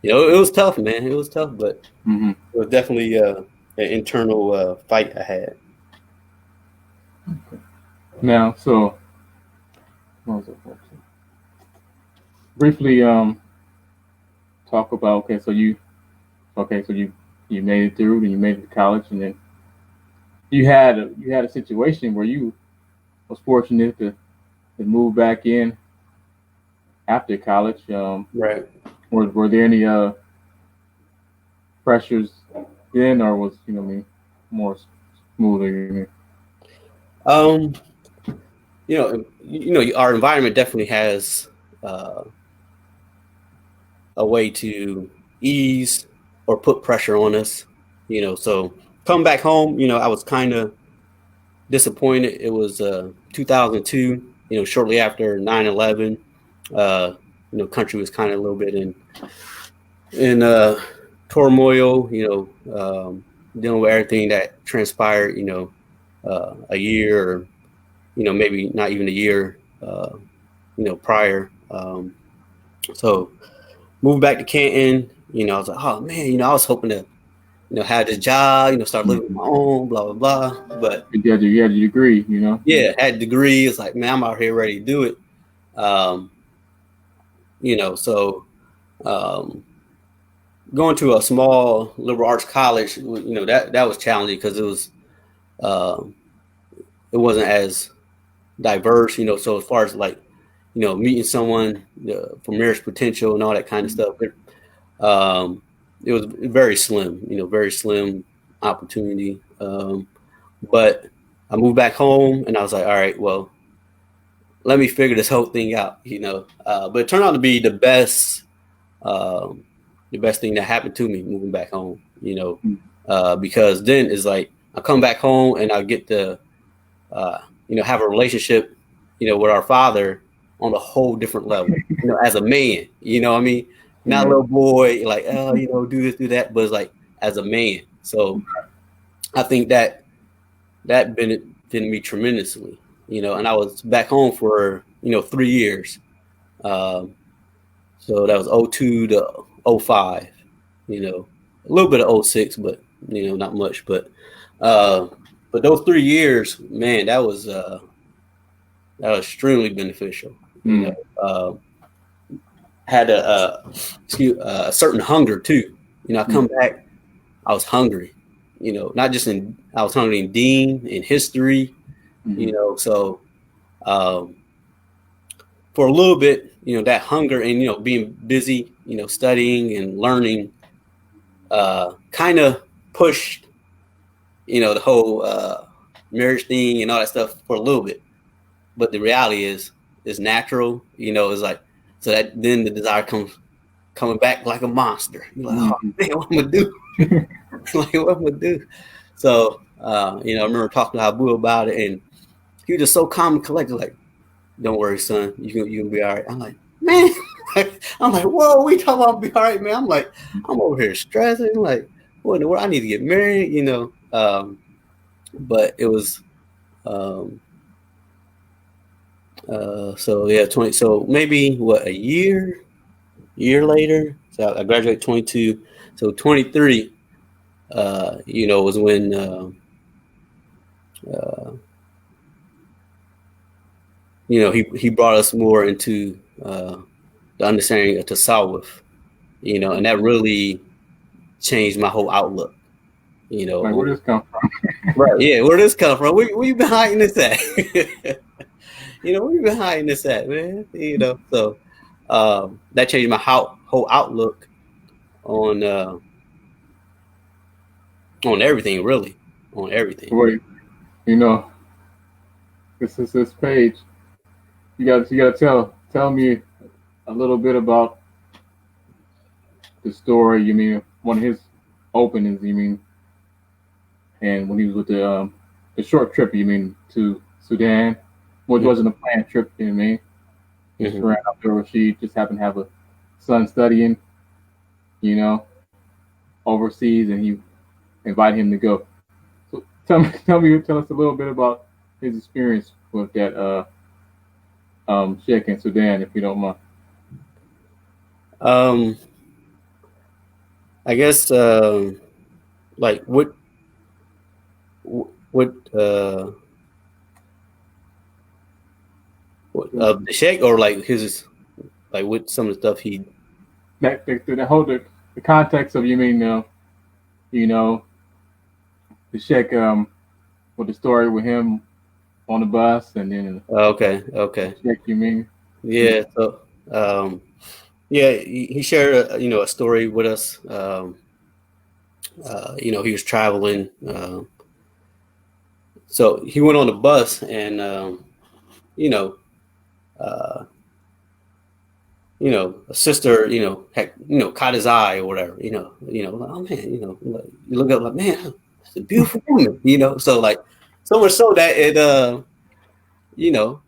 you know, it was tough, man. It was tough, but it was definitely an internal fight I had. Okay. Now, so briefly talk about, so you made it through, and you made it to college, and then you had a situation where you was fortunate to move back in after college. Right. Were there any pressures then, or was, you know, more smoother? You know, our environment definitely has a way to ease or put pressure on us, you know. So coming back home, you know, I was kind of disappointed. It was 2002, you know, shortly after 9/11. You know, country was kind of a little bit in turmoil, you know, dealing with everything that transpired, you know, a year, or, you know, maybe not even a year, you know, prior. So moved back to Canton, you know, I was like, oh man, you know, I was hoping to, you know, have this job, you know, start living on my own, blah, blah, blah. But you had your degree, you know? Yeah, had a degree. It's like, man, I'm out here ready to do it. You know, so going to a small liberal arts college, you know, that was challenging because it wasn't as diverse, you know. So as far as like, you know, meeting someone for marriage potential and all that kind of stuff, it was very slim, you know, very slim opportunity. But I moved back home and I was like, all right, well, let me figure this whole thing out, you know. But it turned out to be the best thing that happened to me moving back home, you know, because then it's like I come back home and I get to, you know, have a relationship, you know, with our father on a whole different level, you know, as a man, you know what I mean? Not a little boy, like, oh, you know, do this, do that, but it's like as a man. So I think that benefited me tremendously, you know, and I was back home for, you know, 3 years. So that was 02 to 05, you know, a little bit of 06, but, you know, not much. But those 3 years, man, that was extremely beneficial. You know, had a certain hunger too. You know, I come back, I was hungry. You know, I was hungry in Dean, in history. You know, so for a little bit, you know, that hunger and, you know, being busy, you know, studying and learning, kind of pushed, you know, the whole marriage thing and all that stuff for a little bit. But the reality is natural, you know. It's like, so that then the desire coming back like a monster. You're like, oh man, what I'm gonna do? Like, what I'm gonna do? So, you know, I remember talking to Abu about it, and he was just so calm and collected, like, don't worry, son, you can be all right. I'm like, man, I'm like, whoa, we talking about be all right, man. I'm like, I'm over here stressing, like, what in the world? I need to get married, you know. But it was so yeah, 20. So maybe what, a year later. So I graduated 22. So 23, you know, was when you know, he brought us more into the understanding of tasawwuf, you know, and that really changed my whole outlook, You know, like, where this come from? Right? Yeah, where this come from? Where you been hiding this at? You know, where you been hiding this at, man? You know, so that changed my whole outlook on everything, really, on everything. Wait, you know, this is this page. You gotta tell me a little bit about the story. You mean one of his openings? You mean, and when he was with the short trip? You mean to Sudan? Which wasn't a planned trip. You mean? Just ran up there where she just happened to have a son studying, you know, overseas, and he invited him to go. So tell us a little bit about his experience with that sheikh in Sudan, if you don't mind. I guess like the sheikh, or like his, like what some of the stuff he the whole the context of, you mean, you know, the sheikh, with the story with him on the bus, and then okay sheikh, you mean? Yeah. So yeah, he shared a story with us. You know, he was traveling, so he went on the bus, and you know, uh, a sister, had, caught his eye or whatever, like, oh man, like, you look up like, man, it's a beautiful woman, so like, so much so that it, you know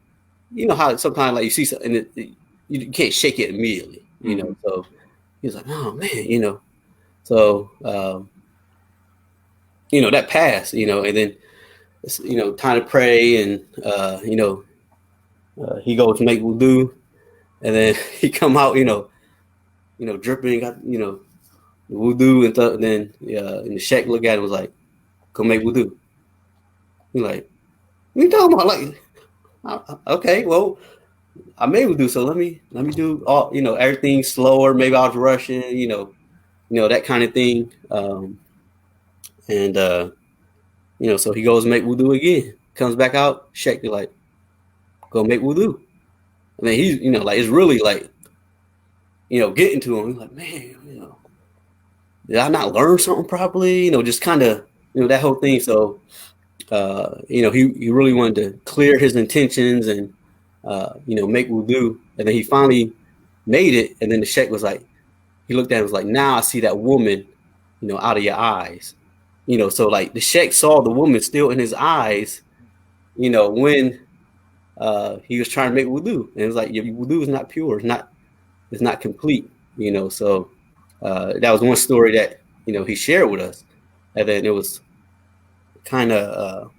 how sometimes like you see something and you can't shake it immediately, so he's like, oh man, so that passed, and then it's, time to pray, and he goes to make wudu, and then he come out, dripping, got wudu and stuff. And then and the sheikh looked at him and was like, "Go make wudu." He's like, "What you talking about?" Like, okay, well, I made wudu, so let me do all, everything slower. Maybe I was rushing, that kind of thing. And so he goes make wudu again. Comes back out, sheikh be like, "Go make wudu." I mean, he's like, it's really like, getting to him. He's like, man, did I not learn something properly? Just kind of, that whole thing. So, he really wanted to clear his intentions and, make wudu. And then he finally made it. And then the sheikh was like, he looked at him and was like, now I see that woman, out of your eyes. So like the sheikh saw the woman still in his eyes, when he was trying to make wudu. And it was like, your wudu is not pure. It's not complete, so that was one story that, he shared with us. And then it was kind of,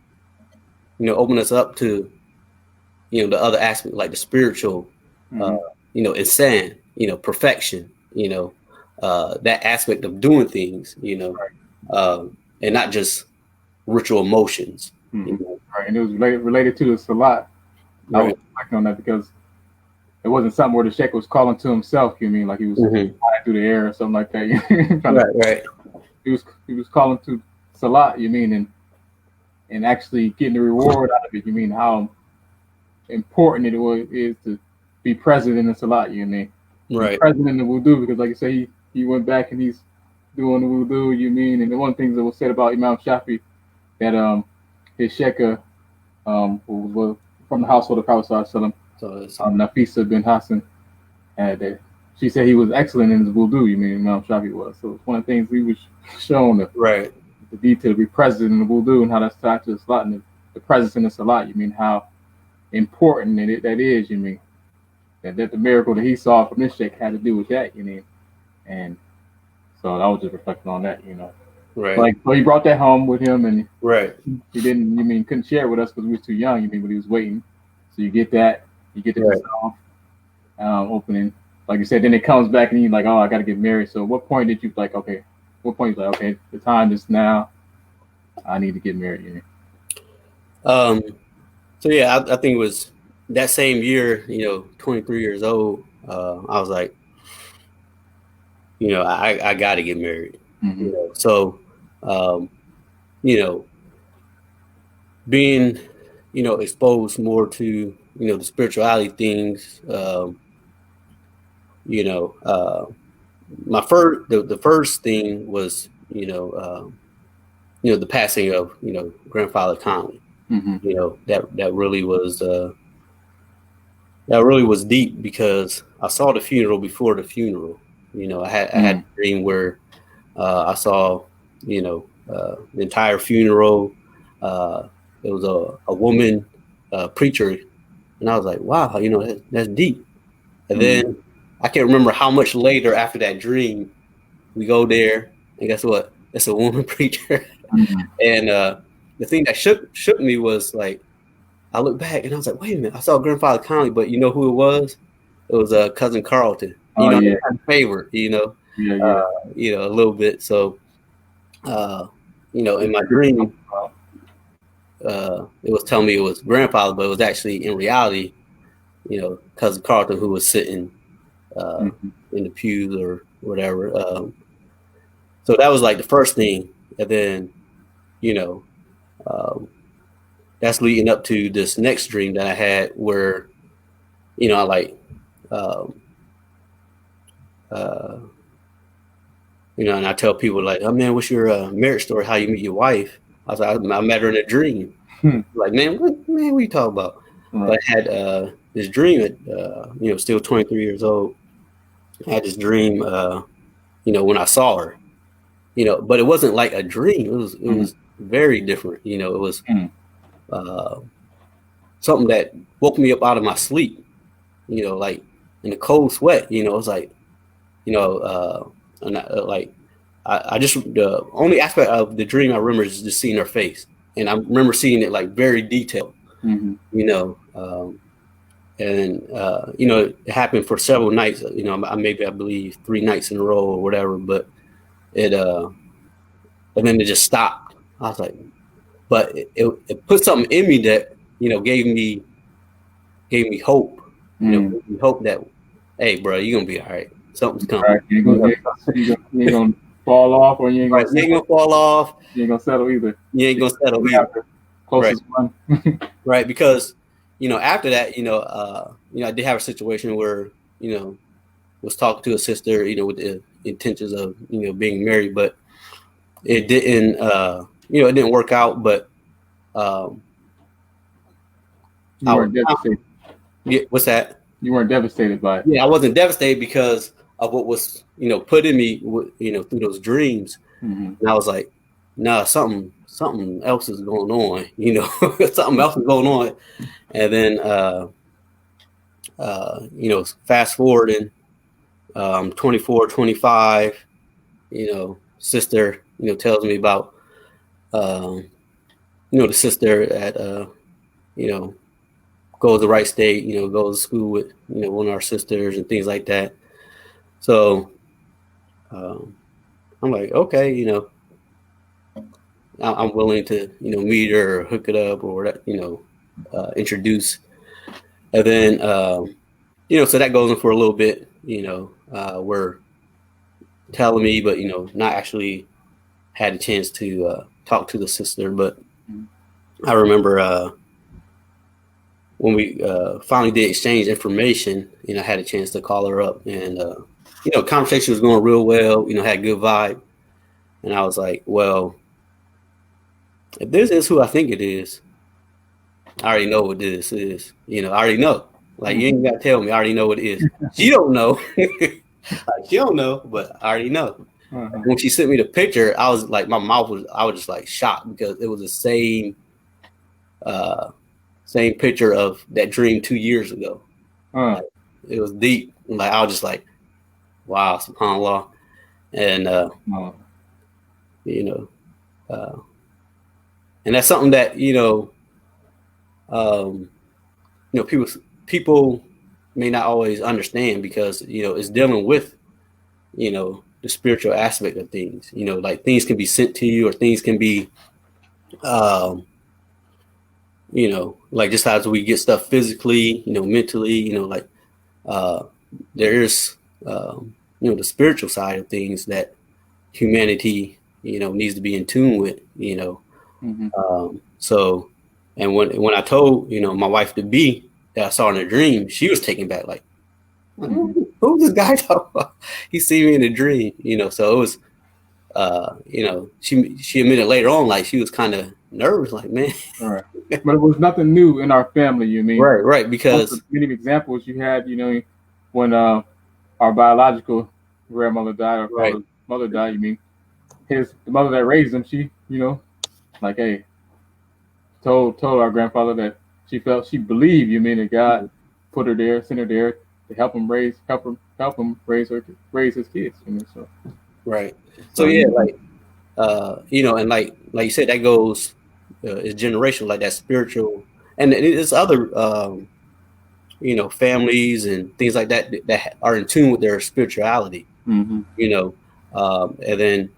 open us up to, the other aspect, like the spiritual, insan, perfection, that aspect of doing things, and not just ritual emotions. Right, and it was related to the salat. I was reflecting on that because it wasn't something where the sheikh was calling to himself. You mean like he was flying through the air or something like that? Right. He was calling to salat. You mean, and actually getting the reward out of it. You mean how important is to be present in the salat. You mean, right? Present in the wudu, because like you say, he went back and he's doing the wudu. You mean, and the one thing that was said about Imam Shafi, that his sheikh was from the household of Prophet Sallallahu Alaihi Wasallam, Nafisa bin Hassan, and she said he was excellent in his wudu. You mean Imam Shafi was. So it's one of the things we was shown, the detail to be present in the wudu and how that's tied to the salat, and the presence in the salat. You mean how important that is. You mean that the miracle that he saw from this sheikh had to do with that. You mean, and so I was just reflecting on that. Right. Like, so he brought that home with him, and he didn't. You mean couldn't share it with us because we was too young. You mean, but he was waiting. So you get that. You get the opening, like you said. Then it comes back, and you're like, "Oh, I got to get married." So, what point did you like? Okay, what point you like? Okay, the time is now. I need to get married. So yeah, I think it was that same year. 23 years old. I was like, I got to get married. So you know, being, exposed more to, the spirituality things, the first thing was, the passing of, grandfather Conley. That really was deep, because I saw the funeral before the funeral. I had a dream where I saw, the entire funeral. It was a woman preacher, and I was like, wow, that's deep. And then I can't remember how much later after that dream, we go there, and guess what? It's a woman preacher. And the thing that shook me was, like, I looked back and I was like, wait a minute, I saw Grandfather Conley, but you know who it was? It was Cousin Carlton. Kind of favorite, a little bit. So, in my dream, it was telling me it was grandfather, but it was actually, in reality, Cousin Carlton, who was sitting in the pews or whatever. So that was like the first thing. And then, that's leading up to this next dream that I had where, I like, and I tell people, like, oh man, what's your marriage story? How you meet your wife? I was like, I met her in a dream. Like, man, what are you talking about? Right. But I had this dream at, still 23 years old. I had this dream, when I saw her, but it wasn't like a dream. It was very different. It was something that woke me up out of my sleep, like in a cold sweat. It was like, and I just, the only aspect of the dream I remember is just seeing her face. And I remember seeing it like very detailed, it happened for several nights, I believe 3 nights in a row or whatever, but and then it just stopped. I was like, but it put something in me that, gave me hope, hope that, hey, bro, you're going to be all right. Something's coming. Right. You ain't gonna fall off, or you ain't gonna fall off. You ain't gonna settle either. You ain't gonna settle either. Closest one. Right, because after that, I did have a situation where was talking to a sister, with the intentions of being married, but it didn't. It didn't work out. But you weren't devastated. Yeah, what's that? You weren't devastated by it. Yeah, I wasn't devastated because of what was put in me, through those dreams. And I was like, nah, something else is going on. Something else is going on. And then fast forwarding, 24, 25, sister tells me about the sister at goes to Wright State, goes to school with, one of our sisters and things like that. So I'm like, okay, I'm willing to, meet her or hook it up or, introduce. And then, so that goes on for a little bit, we're telling me, but, not actually had a chance to talk to the sister. But I remember when we finally did exchange information, I had a chance to call her up, and conversation was going real well, had a good vibe. And I was like, well, if this is who I think it is, I already know what this is. I already know. Like, you ain't got to tell me. I already know what it is. She don't know. She don't know, but I already know. When she sent me the picture, I was like, I was just like shocked, because it was the same picture of that dream 2 years ago. Like, it was deep. Like, I was just like, wow, subhanAllah. And, and that's something that, people may not always understand, because, it's dealing with, the spiritual aspect of things, like things can be sent to you, or things can be, like just as we get stuff physically, mentally, like there's, the spiritual side of things that humanity, needs to be in tune with, So, and when I told, my wife to be that I saw in a dream, she was taken back, like, who's this guy talking about? He see me in a dream, so it was, she admitted later on, like, she was kind of nervous, like, man. All right. But it was nothing new in our family, you mean? Right, because many examples you had, when our biological grandmother died, our father's mother died, you mean, the mother that raised him, she, like, hey, told our grandfather that she believed, you mean, that God put her there, sent her there to help him raise his kids, so. Right. So yeah, like, and like you said, that goes, it's generational, like that spiritual, and it's other, families and things like that are in tune with their spirituality, and then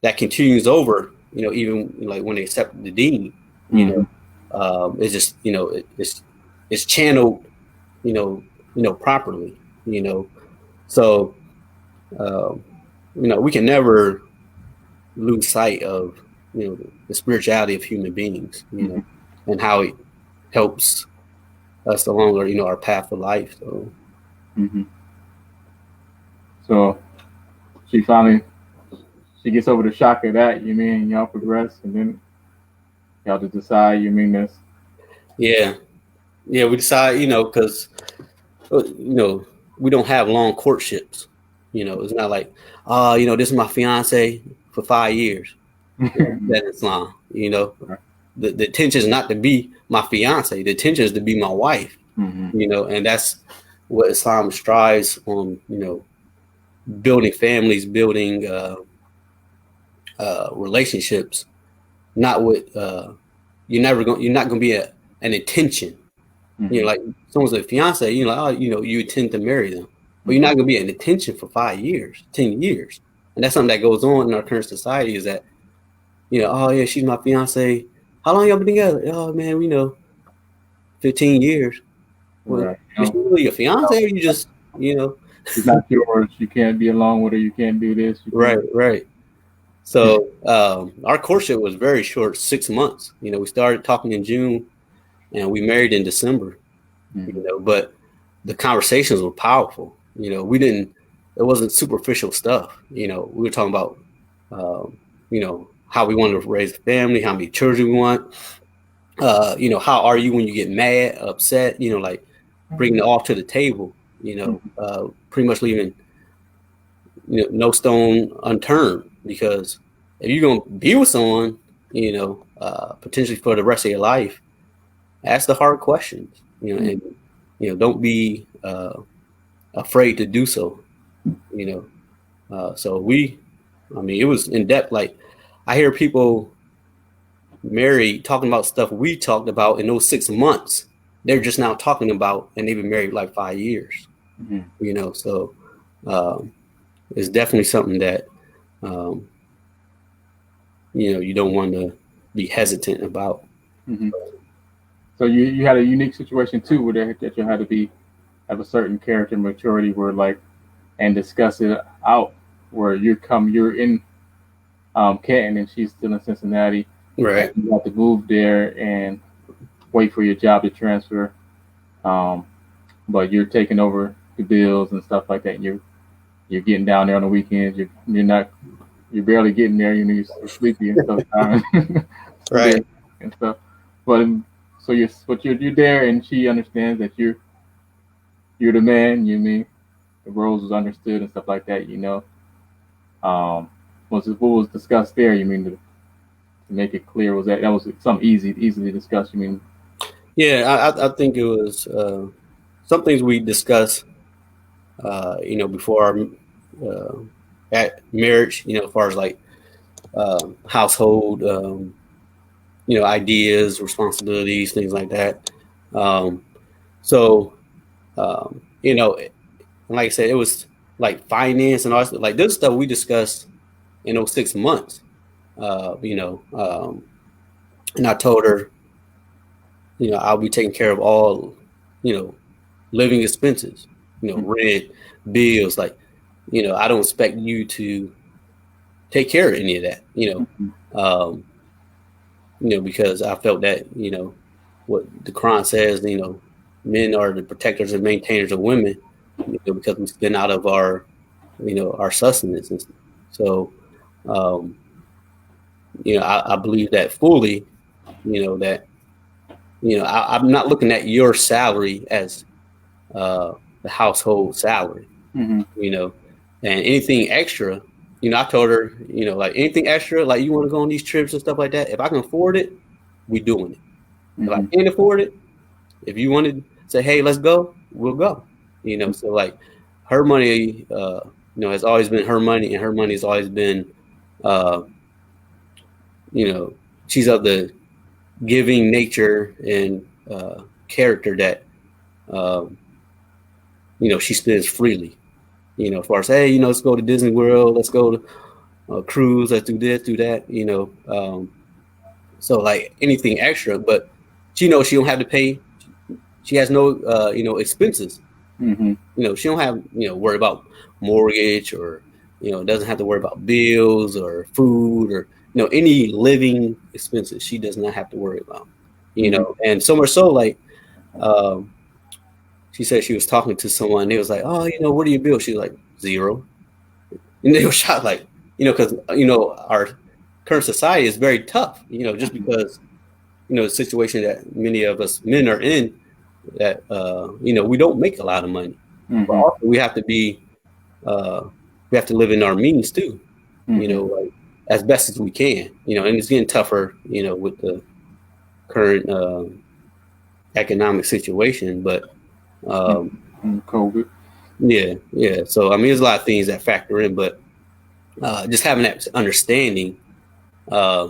that continues over, even like when they accept the deed, it's just, it's channeled, properly, so, we can never lose sight of, the spirituality of human beings, and how it helps us along our path of life. So, so she gets over the shock of that, you mean, y'all progress, and then y'all just decide, you mean, this. Yeah, we decide, because, we don't have long courtships. It's not like, this is my fiance for 5 years. That Islam, the intention is not to be my fiance. The intention is to be my wife, and that's what Islam strives on, building families, building relationships, not with, you're not going to be an intention. Like someone's a fiance, you intend to marry them, but you're not going to be an intention for 5 years, 10 years. And that's something that goes on in our current society, is that, oh yeah, she's my fiance. How long y'all been together? Oh man, 15 years. Well, right. Is she really a fiance, or you just, She's not yours. You can't be along with her. You can't do this. Right. So our courtship was very short, 6 months. We started talking in June, and we married in December. But the conversations were powerful. It wasn't superficial stuff. We were talking about, how we wanted to raise a family, how many children we want. How are you when you get mad, upset? Like bringing it all to the table. Pretty much leaving, no stone unturned, because if you're gonna be with someone, potentially for the rest of your life, ask the hard questions. And don't be afraid to do so. So it was in depth. Like, I hear people married talking about stuff we talked about in those 6 months. They're just now talking about, and they've been married like 5 years. So it's definitely something that you don't want to be hesitant about. So you had a unique situation too, where that you had to have a certain character maturity, where and discuss it out, where you're in Canton and she's still in Cincinnati. Right. You have to move there and wait for your job to transfer. But you're taking over the bills and stuff like that. You're getting down there on the weekends. You're barely getting there. You're sleepy and stuff. Right. And stuff. But you're there, and she understands that you're the man. The roles was understood and stuff like that. What was discussed there? To make it clear, was that was something easily discussed? Yeah, I think it was some things we discussed, before our at marriage, as far as like household, ideas, responsibilities, things like that. And like I said, it was like finance and all that, like this stuff we discussed in those 6 months. And I told her, I'll be taking care of all, living expenses, rent, bills. Like, I don't expect you to take care of any of that, because I felt that, what the Quran says, men are the protectors and maintainers of women, because we spend out of our, our sustenance. And so, um, I believe that fully, that, I'm not looking at your salary as the household salary, Mm-hmm. And anything extra, I told her, like anything extra, like you want to go on these trips and stuff like that. If I can afford it, we doing it. If I Mm-hmm. can't afford it, if you want to say, hey, let's go, we'll go. So like her money, has always been her money, and her money has always been, uh, she's of the giving nature and character that, um, she spends freely. As far as, hey, let's go to Disney World, let's go to cruise, let's do this, do that. So like anything extra, but she knows she don't have to pay. She has no, expenses. Mm-hmm. She don't have, worry about mortgage, or, doesn't have to worry about bills or food, or, any living expenses. She does not have to worry about, and so much so, like, um, she said she was talking to someone. They was like, oh, what do you bill? She's like, zero. And they were shocked, like, because, our current society is very tough, just because, the situation that many of us men are in, that, we don't make a lot of money. But Mm-hmm. also we have to be, we have to live in our means too, Mm-hmm. like as best as we can, and it's getting tougher, with the current economic situation. But COVID. yeah. So I mean, there's a lot of things that factor in, but just having that understanding, uh,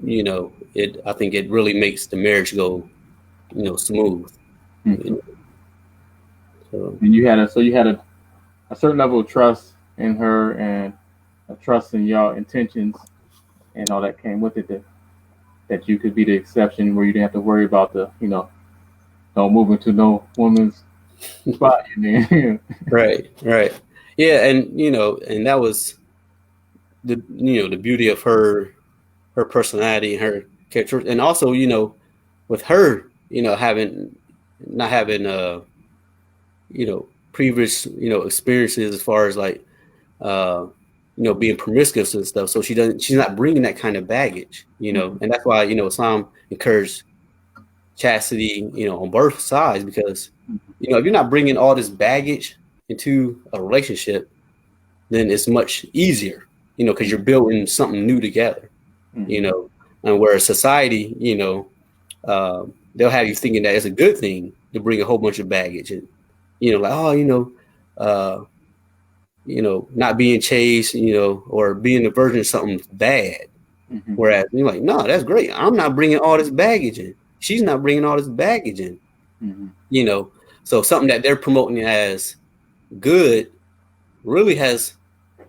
I think it really makes the marriage go, smooth. Mm-hmm. So And you had a certain level of trust in her and a trust in y'all intentions and all that came with it, that you could be the exception where you didn't have to worry about the, no moving to no woman's spot. right, yeah, and and that was the, the beauty of her personality and her character, and also, with her, having not having previous, experiences as far as like, uh being promiscuous and stuff, so she's not bringing that kind of baggage, Mm-hmm. and that's why, Islam encouraged chastity, on both sides, because, if you're not bringing all this baggage into a relationship, then it's much easier, because you're building something new together, you Mm-hmm. know, and where society, they'll have you thinking that it's a good thing to bring a whole bunch of baggage, and, like, oh, uh, not being chased, or being a virgin is something bad. Mm-hmm. Whereas you're like, no, that's great. I'm not bringing all this baggage in. She's not bringing all this baggage in, Mm-hmm. you know. So something that they're promoting as good really has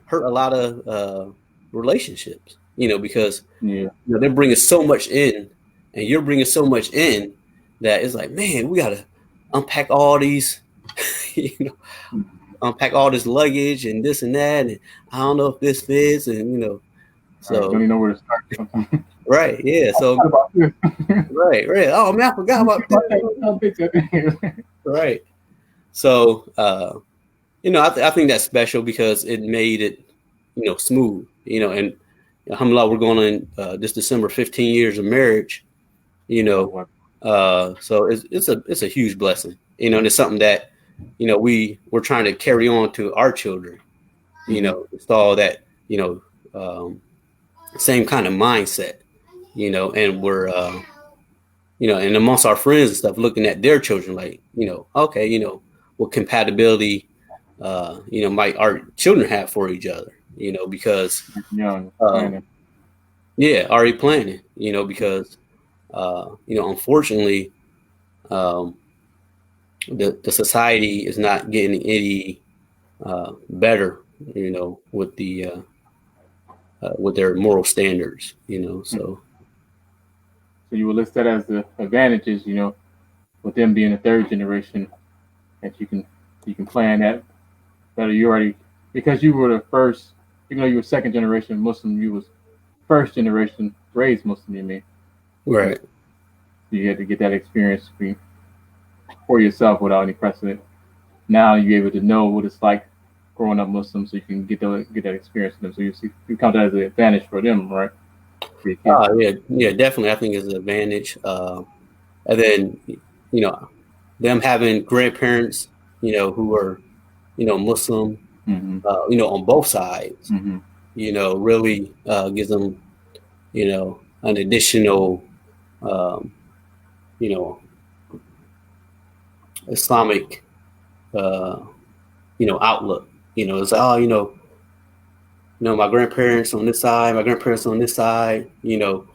hurt a lot of relationships, because Yeah. they're bringing so much in, and you're bringing so much in, that it's like, man, we gotta unpack all these, you know, unpack all this luggage and this and that, and I don't know if this fits, and All right. Don't so even know where to start sometimes. right, yeah, so What about this? right. Oh man, I forgot about this. Right. So, I think that's special because it made it, smooth, and alhamdulillah, we're going on this December 15 years of marriage, Oh, what? so it's a huge blessing, and it's something that, we're trying to carry on to our children, Mm-hmm. install that, same kind of mindset, and we're, and amongst our friends and stuff, looking at their children, like, okay, what compatibility, might our children have for each other, because, Young um, planning. yeah, already planning, because, unfortunately, um, the society is not getting any better, with their moral standards, so. So you would list that as the advantages, with them being a third generation, that you can plan that better. You already, because you were the first, even though you were second generation Muslim, you was first generation raised Muslim, you mean? Right. You had to get that experience for yourself without any precedent. Now you're able to know what it's like growing up Muslim, so you can get that experience with them. So you count that as an advantage for them, right? Yeah, definitely. I think it's an advantage. And then, them having grandparents, who are, Muslim, Mm-hmm. On both sides, Mm-hmm. Really gives them, an additional, um, Islamic, outlook. It's my grandparents on this side, my grandparents on this side. So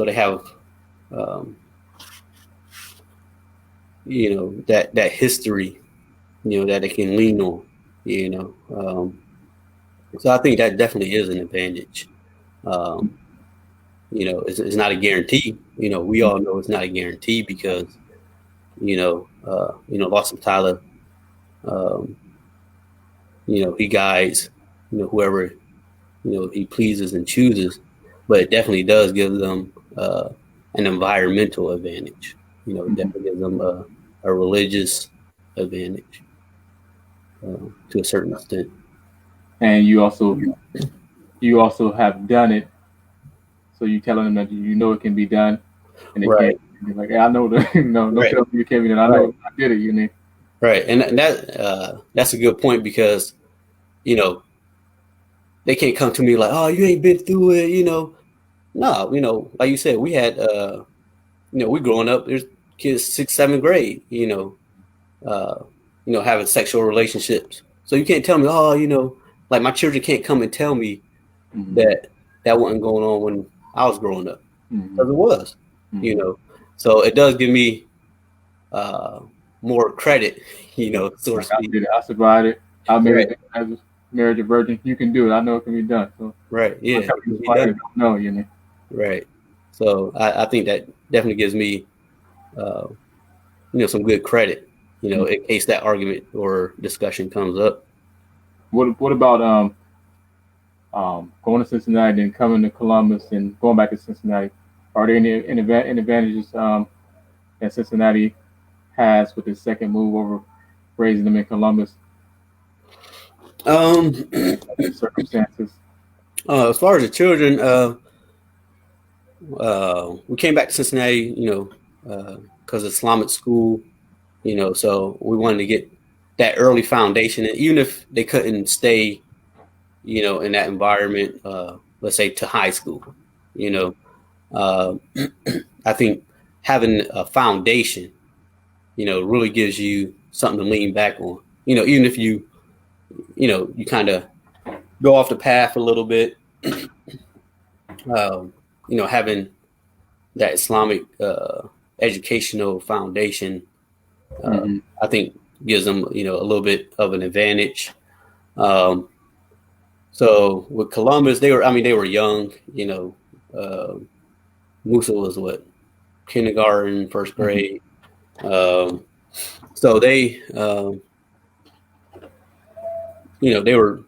they have, um, that history, that they can lean on. So I think that definitely is an advantage. Um, it's not a guarantee. We all know it's not a guarantee because, Allah subhanahu wa ta'ala, he guides, whoever, he pleases and chooses, but it definitely does give them an environmental advantage. It definitely gives them a religious advantage to a certain extent. And you also have done it, so you telling them that it can be done, and they Right. can't be like, hey, I know that Right. tell me you can't be done. I know I did it, Right, and that's a good point because they can't come to me like, oh, you ain't been through it, No, like you said, we had we growing up. There's kids 6th, 7th grade, having sexual relationships. So you can't tell me, oh, like my children can't come and tell me Mm-hmm. that wasn't going on when I was growing up, Mm-hmm. because it was, Mm-hmm. So it does give me more credit, so to Like I speak. did it. I survived it. I made Right. it as a marriage a virgin. You can do it. I know it can be done. So Right. Yeah. I It can be don't done. know, Right. So I think that definitely gives me, some good credit, in case that argument or discussion comes up. What about going to Cincinnati and coming to Columbus and going back to Cincinnati? Are there any advantages that Cincinnati has with the second move over raising them in Columbus? Um, The circumstances. as far as the children, we came back to Cincinnati, because of Islamic school, so we wanted to get that early foundation, and even if they couldn't stay, in that environment, let's say to high school, you know, uh, I think having a foundation, really gives you something to lean back on. Even if you kind of go off the path a little bit, having that Islamic educational foundation, Mm-hmm. I think gives them, a little bit of an advantage. So with Columbus, they were young, Musa was what, kindergarten, first Mm-hmm. grade. So they were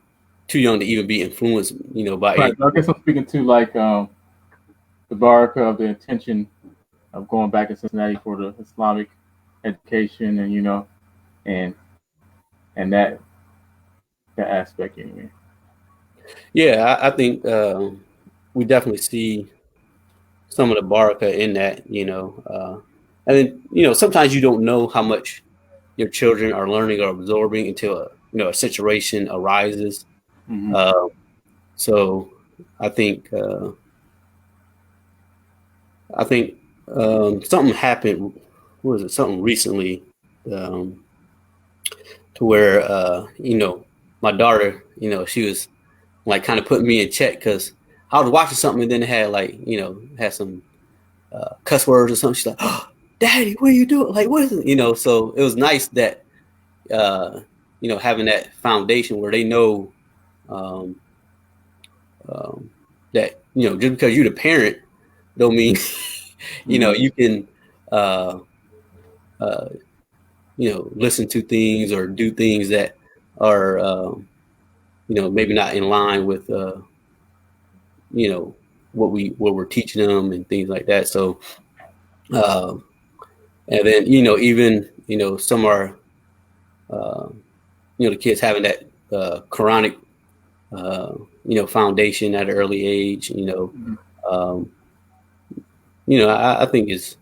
too young to even be influenced, by Right. any. I guess I'm speaking to like the baraka of the intention of going back to Cincinnati for the Islamic education, and and and that aspect anyway. Yeah, I think we definitely see some of the baraka in that, and then sometimes you don't know how much your children are learning or absorbing until a situation arises. Mm-hmm. Uh, so I think something happened. What was it? Something recently, um, to where my daughter, she was like kind of putting me in check because I was watching something and then it had like had some cuss words or something. She's like, "Oh, Daddy, what are you doing? Like, what is it?" So it was nice that uh, having that foundation where they know um, that just because you're the parent don't mean Mm-hmm. you can uh, uh, listen to things or do things that are maybe not in line with what we're teaching them and things like that. So, and then even some are the kids having that Quranic foundation at an early age. I think is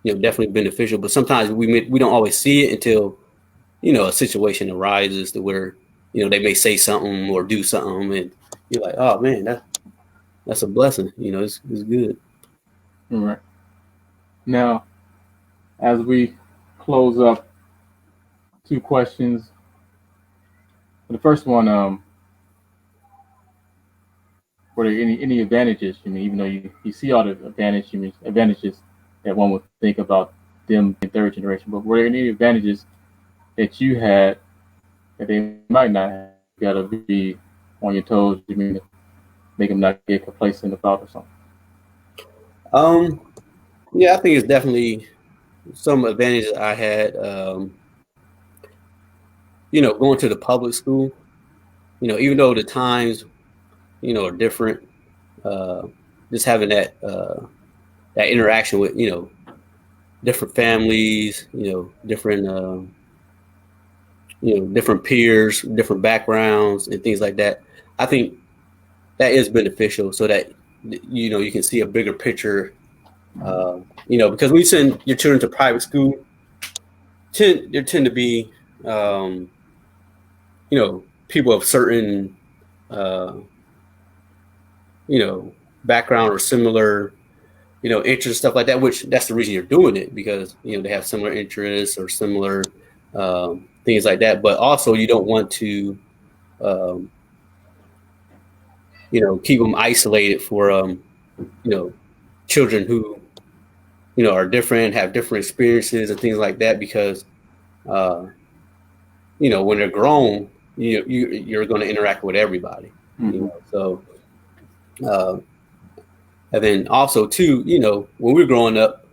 definitely beneficial. But sometimes we don't always see it until a situation arises to where they may say something or do something, and you're like, oh man, that's a blessing. It's good. All right. Now, as we close up, 2 questions. The first one, were there any advantages? Even though you see all the advantages that one would think about them in third generation, but were there any advantages that you had that they might not have? You got to be on your toes. To make them not get complacent about or something. Yeah, I think it's definitely some advantages I had. Going to the public school. Even though the times are different, just having that interaction with different families, different different peers, different backgrounds, and things like that. I think that is beneficial, so that you can see a bigger picture. Because we send your children to private school, there tend to be people of certain background or similar interests, stuff like that, which that's the reason you're doing it, because they have similar interests or similar things like that. But also you don't want to keep them isolated for children who are different, have different experiences and things like that, because when they're grown, you're going to interact with everybody. So and then also too, when we were growing up,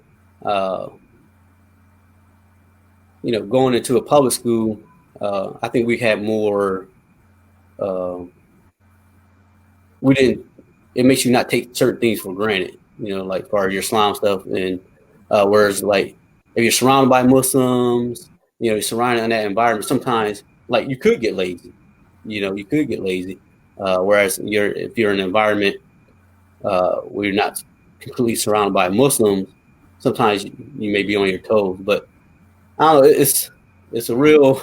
going into a public school, I think we had more. It makes you not take certain things for granted, like for your Islam stuff. And whereas, like, if you're surrounded by Muslims, you're surrounded in that environment, sometimes, like, you could get lazy. Whereas if you're in an environment where you're not completely surrounded by Muslims, sometimes you may be on your toes. But I don't know, it's a real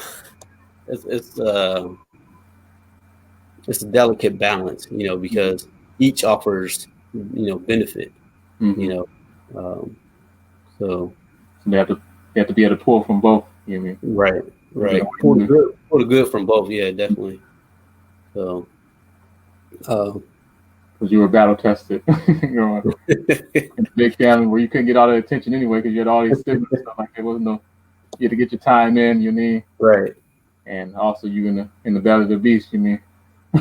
it's it's a delicate balance, because each offers benefit, so they have to be able to pull from both. Right. Pull the good from both. Yeah, definitely. So because you were battle tested, in a big family where you couldn't get all the attention anyway because you had all these siblings and stuff like that. Wasn't no, you had to get your time in, right, and also you in the belly of the beast,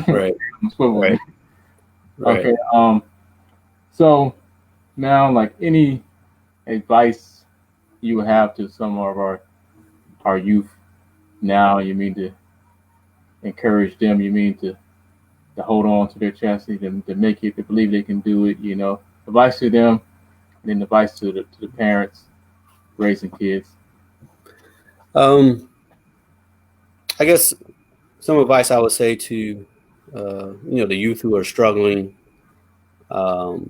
right, right. Okay. So now, like, any advice you have to some of our youth now, to encourage them, to hold on to their chastity, to make it, to believe they can do it, advice to them, and then advice to the parents raising kids. I guess some advice I would say to the youth who are struggling, or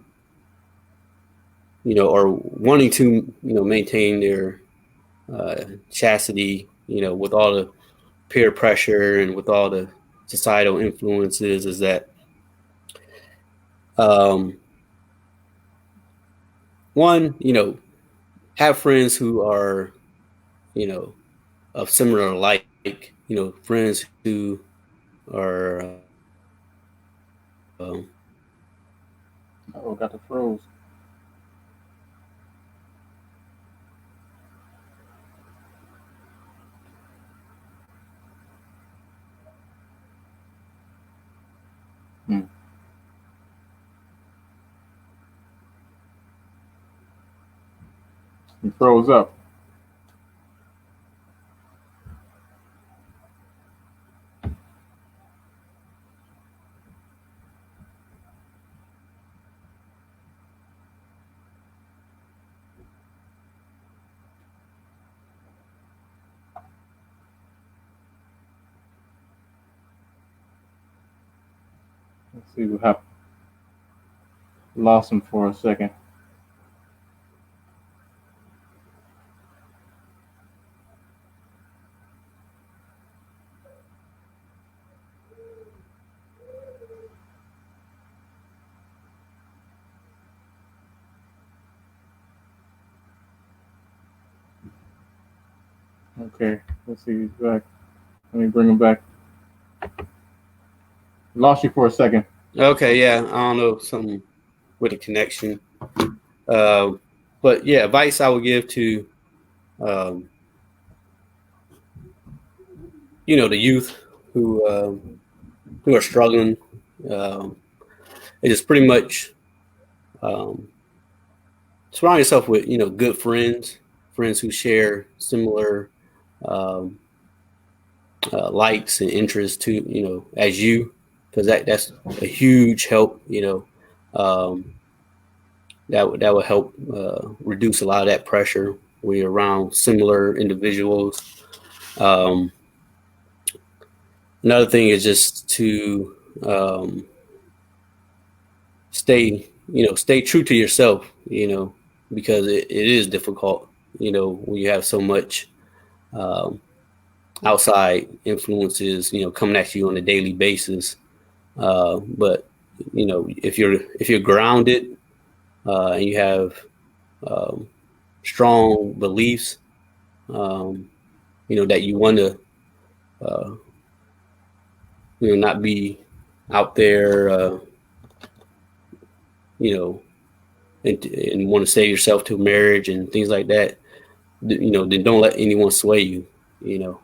wanting to maintain their chastity, with all the peer pressure and with all the societal influences, is that one, have friends who are of similar like, friends who are Got the froze. He froze up. Let's see, we have lost him for a second. Okay, let's see, he's back. Let me bring him back. Lost you for a second. Okay, yeah, I don't know, something with a connection. But yeah, advice I would give to, the youth who are struggling. It is pretty much surround yourself with good friends who share similar likes and interests to as you, because that's a huge help. That would help reduce a lot of that pressure when you're around similar individuals. Another thing is just to stay true to yourself, because it is difficult, when you have so much outside influences, coming at you on a daily basis. But if you're grounded and you have strong beliefs, that you want to, not be out there, and want to save yourself to marriage and things like that, then don't let anyone sway you.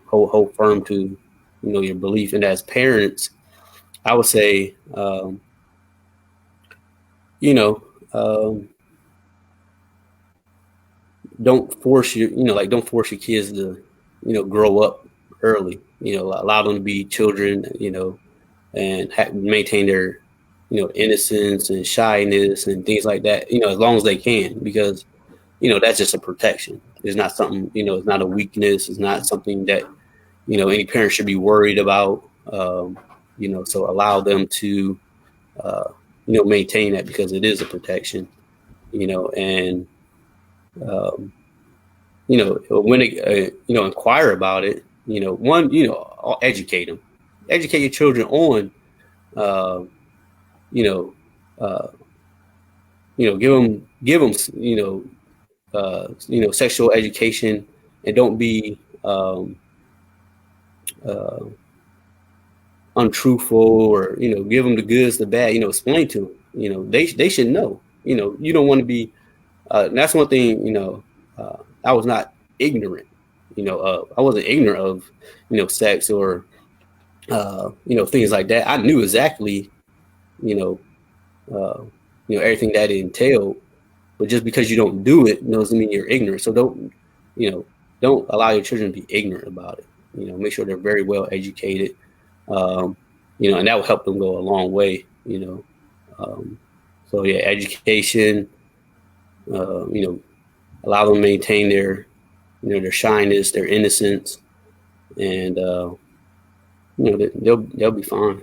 Hold firm to, your belief. And as parents, I would say, don't force don't force your kids to, grow up early. Allow them to be children, and maintain their, innocence and shyness and things like that, as long as they can, because, that's just a protection. It's not something, it's not a weakness. It's not something that, any parent should be worried about. So allow them to, maintain that, because it is a protection, and, when they, inquire about it, educate them, educate your children on, give them, sexual education, and don't be, untruthful, or, give them the goods, the bad, explain to them, they should know, you don't want to be, that's one thing, I was not ignorant, I wasn't ignorant of, sex or, things like that. I knew exactly, everything that it entailed, but just because you don't do it doesn't mean you're ignorant. So don't allow your children to be ignorant about it. Make sure they're very well educated, and that will help them go a long way, so yeah, education, allow them to maintain their, their shyness, their innocence, and, they'll be fine,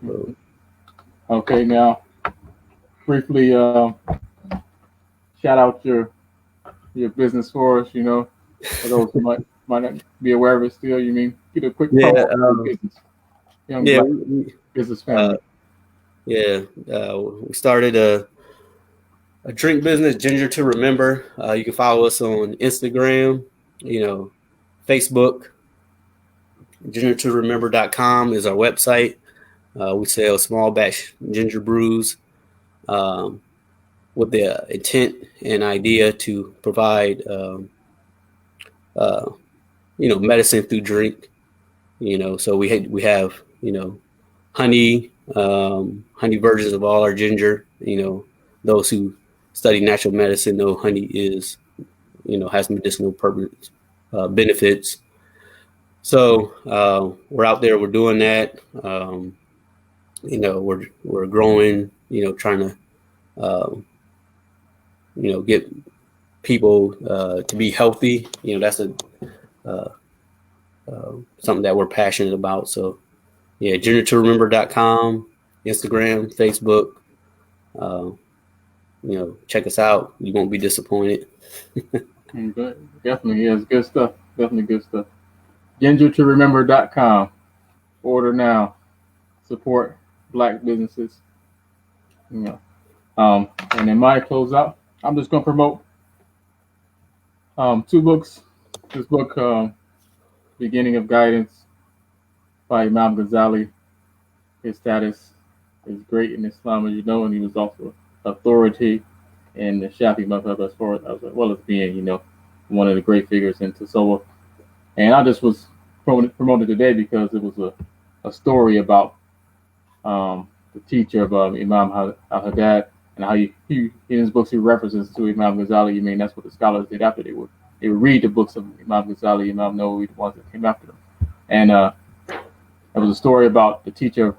So. Okay, now briefly shout out your business for us. For those who might not be aware of it still. You mean get a quick promo of your business. Young Black business family. We started a drink business, Ginger to Remember. You can follow us on Instagram, Facebook. GingerToRemember.com is our website. We sell small batch ginger brews, with the intent and idea to provide, medicine through drink. So we have, honey versions of all our ginger. Those who study natural medicine know honey is, has medicinal purpose, benefits. So we're out there, we're doing that. We're growing, trying to, get people to be healthy. That's something that we're passionate about. So, Yeah, journeytoremember.com, Instagram, Facebook. Check us out. You won't be disappointed. Good. Definitely, yes, good stuff. Definitely good stuff. GingerToRemember.com. Order now. Support Black businesses. And then my closeout, I'm just gonna promote 2 books. This book, Beginning of Guidance by Imam Ghazali. His status is great in Islam, as you know, and he was also authority in the Shafi Madhab as well as being, one of the great figures in Tasawwuf. And I just was promoted today because it was a story about the teacher of Imam al-Haddad and how he in his books he references to Imam Ghazali. You mean that's what the scholars did after they would read the books of Imam Ghazali, Imam Nawawi, the ones that came after them. And it was a story about the teacher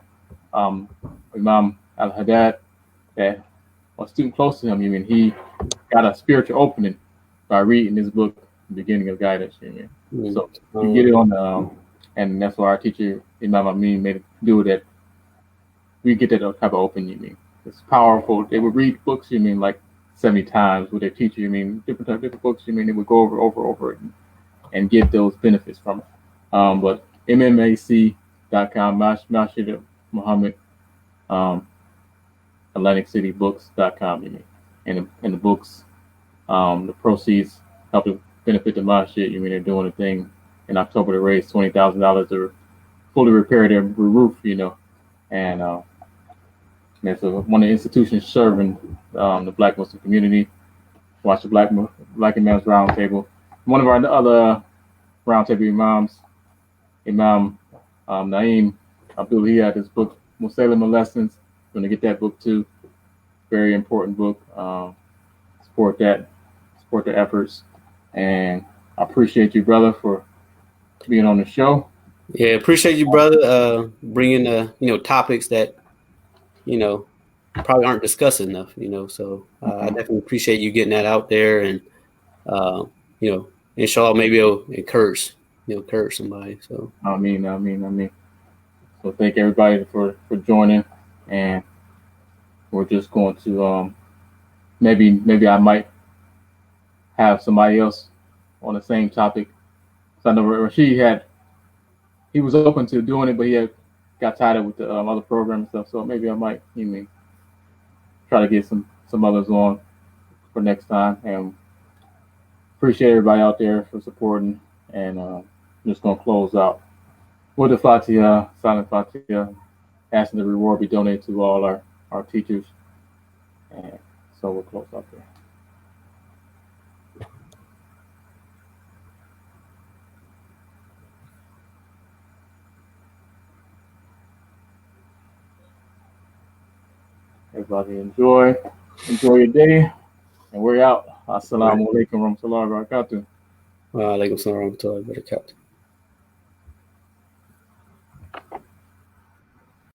Imam al-Haddad that a student close to him. You mean he got a spiritual opening by reading this book, The Beginning of Guidance. You mean so you get it on the and that's why our teacher Imam Amin made it do that. We get that type of open. You mean it's powerful. They would read books. You mean like 70 times with their teacher. You mean different books. You mean they would go over it and get those benefits from it. But MMAC.com, Masjid Muhammad, AtlanticCityBooks.com. You mean and the books, the proceeds help to benefit the masjid. You mean they're doing a thing in October to raise $20,000 to fully repair their roof. And that's one of the institutions serving the Black Muslim community. Watch the Black Imams Roundtable. One of our other Roundtable Imams, Imam Naeem Abdul-Zahir, had his book, Muslim Lessons. Going to get that book too. Very important book. Support their efforts. And I appreciate you, brother, for being on the show. Yeah, appreciate you, brother, bringing topics that probably aren't discussed enough. So I definitely appreciate you getting that out there, and inshallah, maybe it'll encourage somebody. So I mean. So thank everybody for joining, and we're just going to maybe I might have somebody else on the same topic. So I know Rashid he was open to doing it, but he got tied up with the other program and stuff. So maybe I might try to get some others on for next time. And appreciate everybody out there for supporting. And I'm just gonna close out with the Fatiha, silent Fatiha, asking the reward be donated to all our teachers. And so we'll close out there. Everybody enjoy your day, and we're out. Assalamu alaikum warahmatullahi wabarakatuh. Wa alaikum salam wa rahmatullahi wa barakatuh.